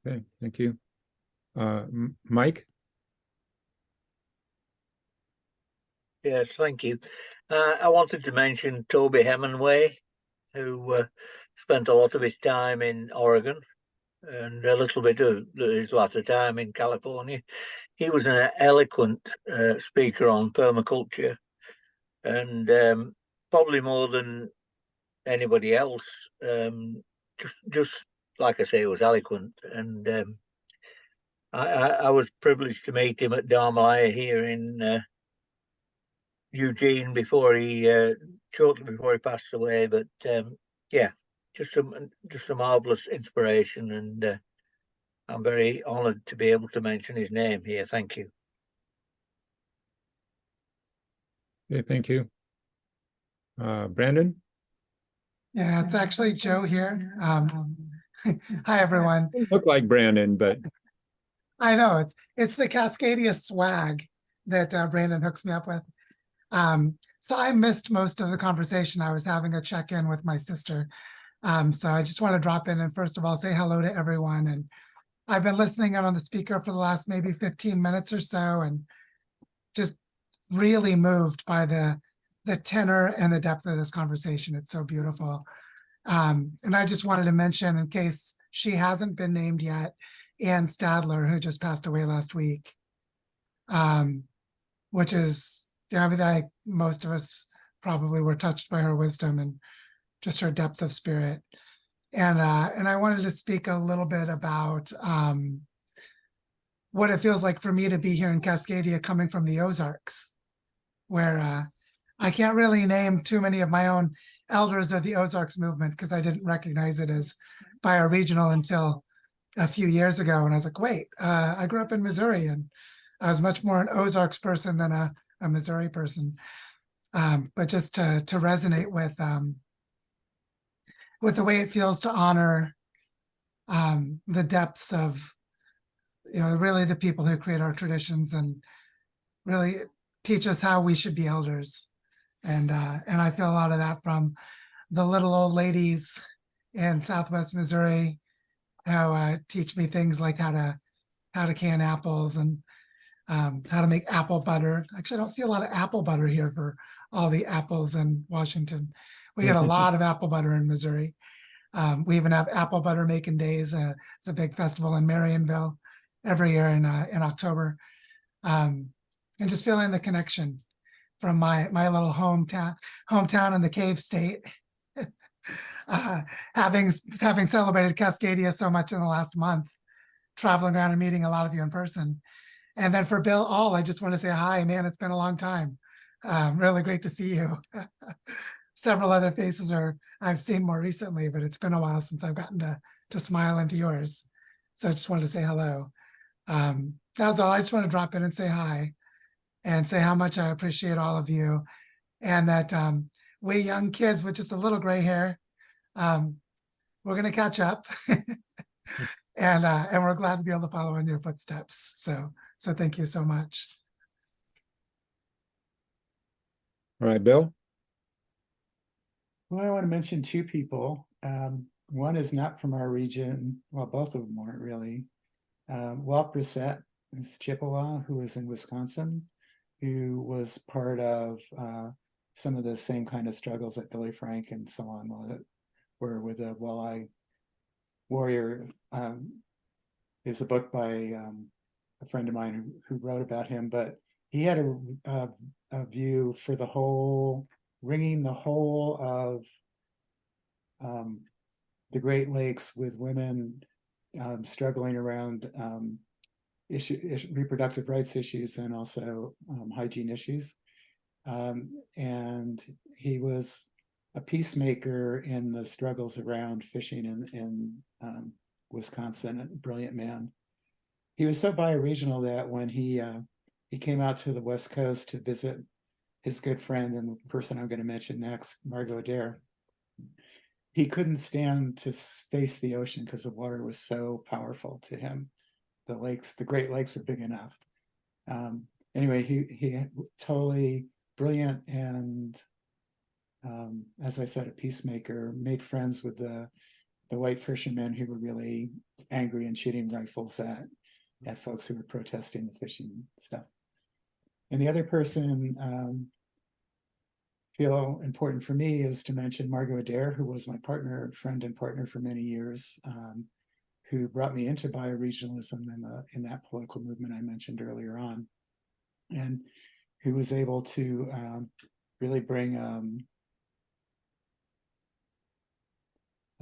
Okay, thank you. Mike? Yes, thank you. I wanted to mention Toby Hemingway, who spent a lot of his time in Oregon and a little bit of his latter time in California. He was an eloquent speaker on permaculture, and probably more than anybody else, just like I say, was eloquent. And I was privileged to meet him at Dharmalaya here in Eugene shortly before he passed away. But yeah, just a marvelous inspiration, and I'm very honoured to be able to mention his name here. Thank you. Okay, thank you. Brandon? Yeah, it's actually Joe here. Hi, everyone. Look like Brandon, but I know it's the Cascadia swag that Brandon hooks me up with. So I missed most of the conversation. I was having a check-in with my sister. So I just want to drop in and first of all, say hello to everyone. And I've been listening in on the speaker for the last maybe 15 minutes or so, and just really moved by the tenor and the depth of this conversation. It's so beautiful. And I just wanted to mention, in case she hasn't been named yet, Ann Stadler, who just passed away last week, which is, I mean, like most of us probably were touched by her wisdom and just her depth of spirit. And I wanted to speak a little bit about what it feels like for me to be here in Cascadia, coming from the Ozarks, where I can't really name too many of my own elders of the Ozarks movement because I didn't recognize it as bioregional until a few years ago. And I was like, wait, I grew up in Missouri and I was much more an Ozarks person than a Missouri person. But just to resonate with the way it feels to honor the depths of, really the people who create our traditions and really teach us how we should be elders. And I feel a lot of that from the little old ladies in Southwest Missouri who teach me things like how to can apples and how to make apple butter. Actually, I don't see a lot of apple butter here for all the apples in Washington. We get a lot of apple butter in Missouri. We even have apple butter making days. It's a big festival in Marionville every year in October. And just feeling the connection from my little hometown in the Cave State. Having celebrated Cascadia so much in the last month, traveling around and meeting a lot of you in person. And then for Bill All, I just want to say hi, man, it's been a long time. Really great to see you. Several other faces I've seen more recently, but it's been a while since I've gotten to smile into yours. So I just wanted to say hello. That was all. I just want to drop in and say hi and say how much I appreciate all of you, and that we young kids with just a little gray hair, we're going to catch up. And we're glad to be able to follow in your footsteps. So thank you so much. all right, Bill. Well, I want to mention two people. One is not from our region. Well, both of them weren't really. Walt Brissett is Chippewa, who was in Wisconsin, who was part of some of the same kind of struggles that Billy Frank and so on were with the Walleye Warrior. There's a book by a friend of mine who wrote about him, but he had a view for the whole, ringing the whole of the Great Lakes with women struggling around reproductive rights issues and also hygiene issues. And he was a peacemaker in the struggles around fishing in Wisconsin, a brilliant man. He was so bioregional that when he came out to the West Coast to visit his good friend and the person I'm going to mention next, Margot Adair, he couldn't stand to face the ocean because the water was so powerful to him. The Great Lakes are big enough. Anyway, he totally brilliant and, as I said, a peacemaker, made friends with the white fishermen who were really angry and shooting rifles at folks who were protesting the fishing stuff. And the other person feel important for me is to mention Margot Adair, who was my friend and partner for many years, who brought me into bioregionalism in that political movement I mentioned earlier on, and who was able to really bring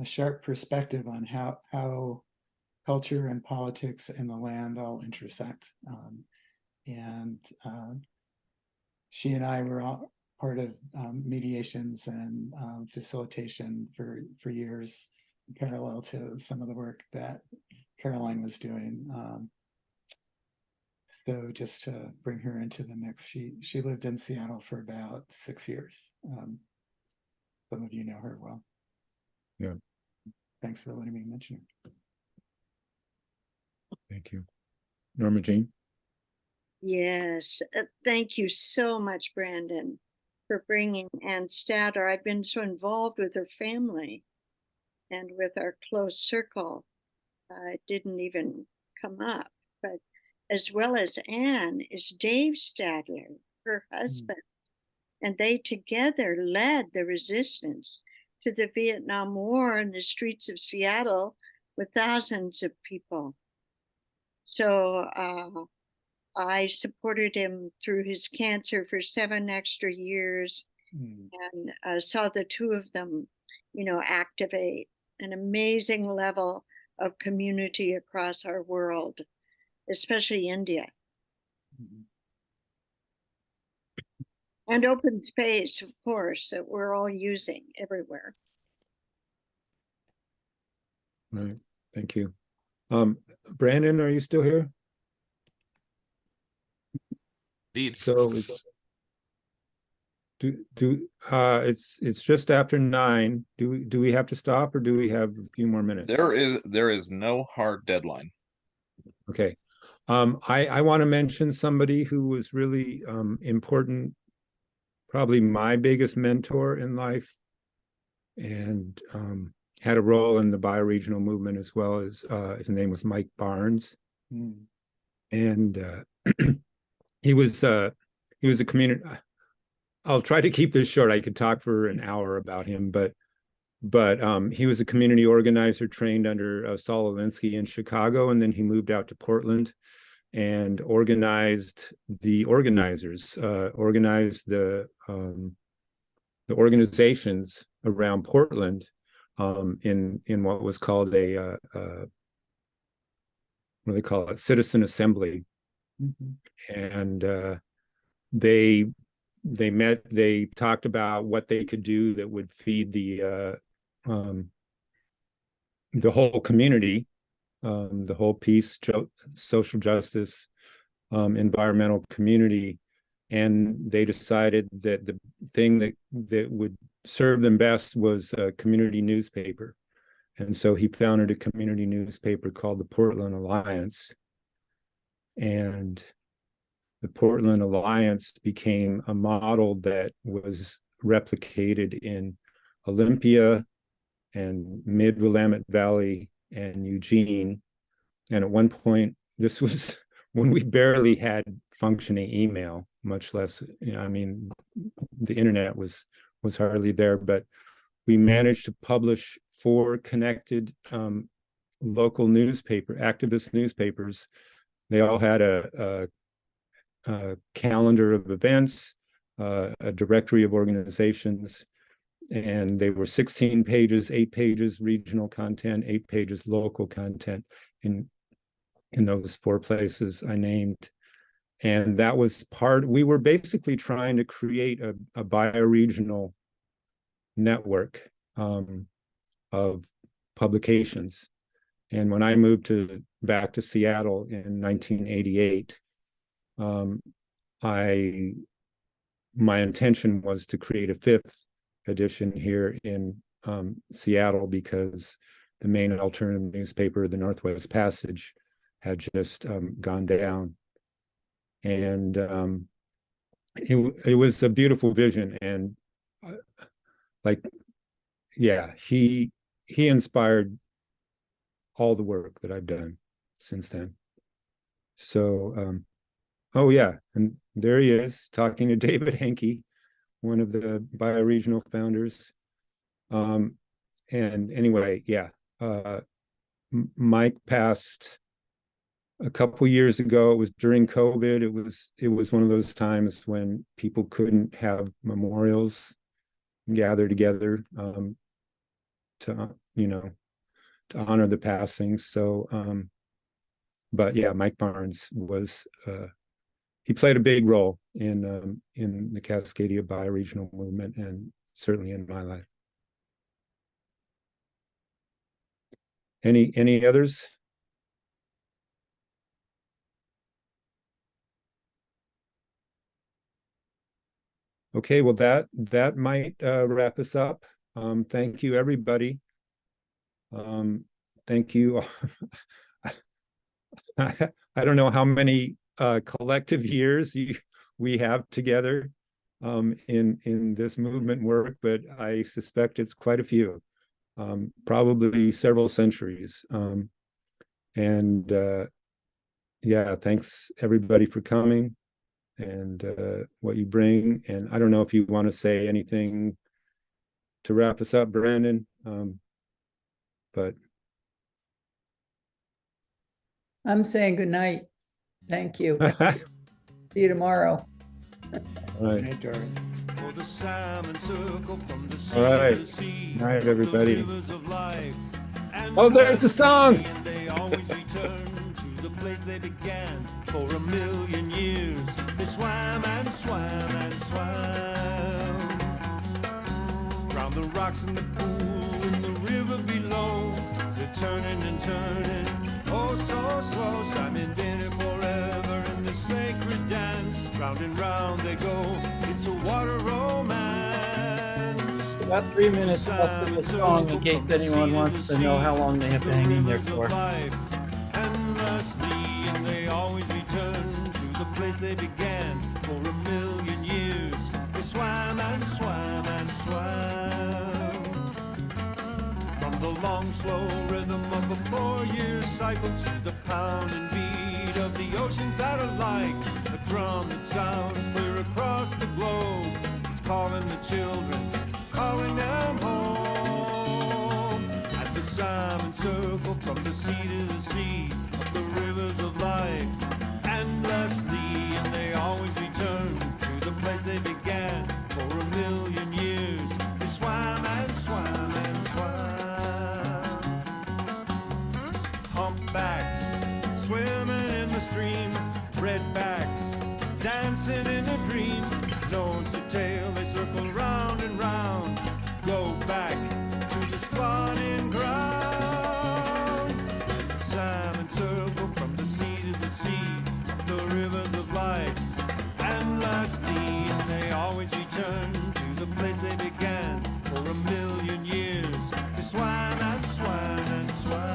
a sharp perspective on how culture and politics and the land all intersect. And she and I were all part of mediations and facilitation for years, parallel to some of the work that Caroline was doing. So just to bring her into the mix, she lived in Seattle for about 6 years. Some of you know her well. Yeah. Thanks for letting me mention her. Thank you. Norma Jean? Yes, thank you so much, Brandon, for bringing Ann Statter. I've been so involved with her family and with our close circle. It didn't even come up, but as well as Anne is Dave Stadler, her husband, and they together led the resistance to the Vietnam War in the streets of Seattle with thousands of people. So I supported him through his cancer for 7 extra years, and saw the two of them, activate an amazing level of community across our world, especially India. And open space, of course, that we're all using everywhere. Right. Thank you. Brandon, are you still here? Indeed. So it's just after 9. Do we have to stop or do we have a few more minutes? There is no hard deadline. Okay. I want to mention somebody who was really important, probably my biggest mentor in life, and had a role in the bioregional movement as well. As his name was Mike Barnes. And he was a community. I'll try to keep this short. I could talk for an hour about him, but he was a community organizer trained under Saul Alinsky in Chicago, and then he moved out to Portland and organized the organizers, organized the organizations around Portland in what was called a what do they call it? Citizen Assembly. And they met, they talked about what they could do that would feed the whole community, the whole peace, social justice, environmental community. And they decided that the thing that would serve them best was a community newspaper. And so he founded a community newspaper called the Portland Alliance. And the Portland Alliance became a model that was replicated in Olympia and Mid-Willamette Valley and Eugene. And at one point, this was when we barely had functioning email, much less, I mean, the internet was hardly there, but we managed to publish 4 connected local activist newspapers. They all had a calendar of events, a directory of organizations, and they were 16 pages, 8 pages regional content, 8 pages local content in those 4 places I named. And that was we were basically trying to create a bioregional network of publications. And when I moved back to Seattle in 1988, my intention was to create a 5th edition here in Seattle, because the main alternative newspaper, the Northwest Passage, had just gone down. And it was a beautiful vision, and he inspired all the work that I've done since then. So oh yeah, and there he is talking to David Henke, one of the bioregional founders. And anyway, yeah, Mike passed a couple years ago. It was during COVID. It was one of those times when people couldn't have memorials gather together to honor the passing. So but yeah, Mike Barnes was he played a big role in the Cascadia bioregional movement, and certainly in my life. Any others? Okay, well, that might wrap us up. Thank you, everybody. Thank you. I don't know how many collective years we have together in this movement work, but I suspect it's quite a few, probably several centuries. And yeah, thanks everybody for coming and what you bring. And I don't know if you want to say anything to wrap us up, Brandon, but I'm saying good night. Thank you. See you tomorrow. All right. Night, Doris. All right. Good night, everybody. Oh, there's the song. They always return to the place they began. For 1,000,000 years, they swam and swam and swam. Round the rocks in the pool, in the river below, they're turning and turning, oh so slow, swimming in it forever in the sacred dance. Round and round they go, it's a water romance. About 3 minutes left in the song in case anyone wants to know how long they have to hang in there for. Endlessly, and they always return to the place they began. For 1,000,000 years, they swam and swam and swam. From the long, slow rhythm of a 4-year cycle to the pounding beat of the oceans that are like a drum that sounds clear across the globe. It's calling the children, calling them home. At the salmon circle, from the sea to the sea, up the rivers of life, endlessly, and they always return to the place they began. For 1,000,000 years, they swam and swam and swam. Humpbacks swimming in the stream, redbacks dancing in a dream. Nose to tail, they circle round and round, go back to the spawning ground. Salmon circle from the sea to the sea, up the rivers of life, endlessly, and they always return to the place they began. For 1,000,000 years, they swam and swam and swam.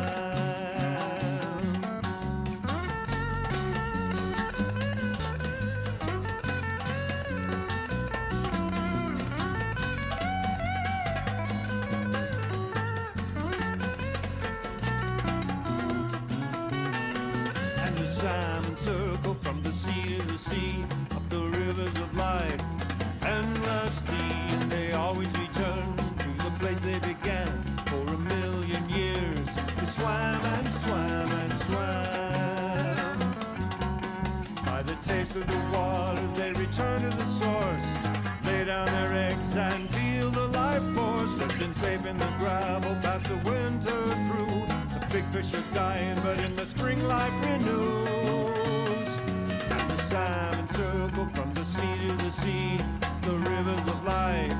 Salmon circle from the sea to the sea, up the rivers of life, endlessly, and they always the sea to the sea, the rivers of life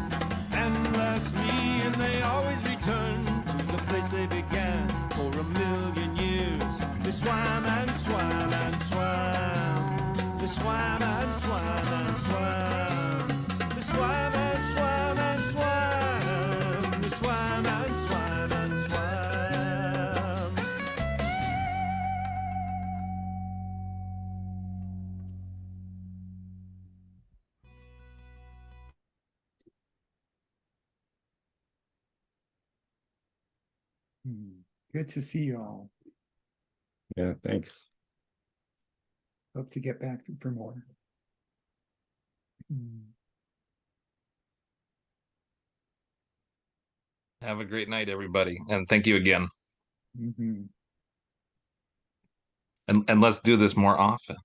endlessly, and they always return to the place they began. For a million years they swam and swam and swam, they swam and swam and swam, they swam and swam and swam, they swam and swam and swam. Good to see you all. Yeah, thanks. Hope to get back for more. Have a great night, everybody, and thank you again. Mhm. And let's do this more often.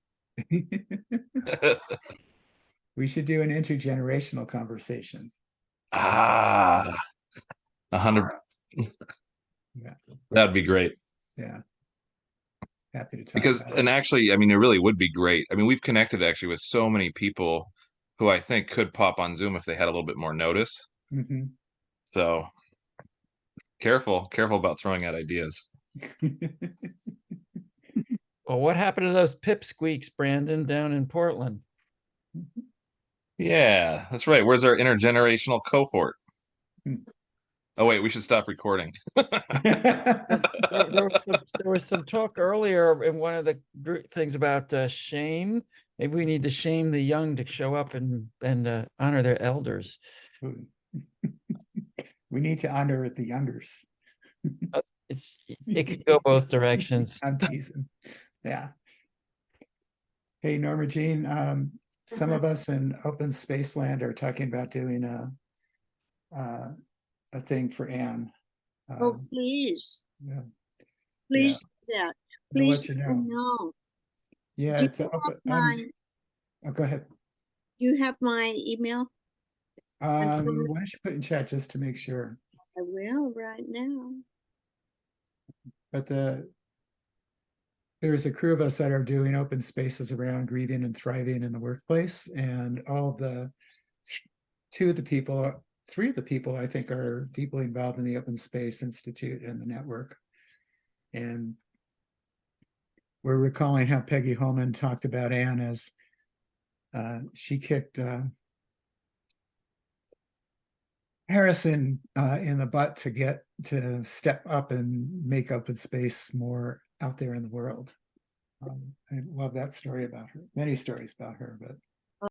We should do an intergenerational conversation. Ah, 100. Yeah. That'd be great. Yeah. Happy to talk Because, about and actually, I mean, it really would be great. I mean, we've connected actually with so many people who I think could pop on Zoom if they had a little bit more notice. it. Mhm. So careful about throwing out ideas. Well, what happened to those pipsqueaks, Brandon, down in Portland? Yeah, that's right. Where's our intergenerational cohort? Hmm. Oh, wait, we should stop recording. There was some talk earlier in one of the things about shame. Maybe we need to shame the young to show up and honor their elders. We need to honor the youngers. It could go both directions. I'm teasing. Yeah. Hey, Norma Jean, some of us in Open Space Land are talking about doing a thing for Anne. Oh, please. Yeah. Please do that. I'll Please let you let me know. know. Yeah, Do it's you have open. my, Oh, go ahead. you have my email? Why don't you put in chat just to make sure? I will right now. But there's a crew of us that are doing open spaces around grieving and thriving in the workplace, and three of the people I think are deeply involved in the Open Space Institute and the network. And we're recalling how Peggy Holman talked about Anne as she kicked Harrison in the butt to step up and make open space more out there in the world. I love that story about her. Many stories about her, but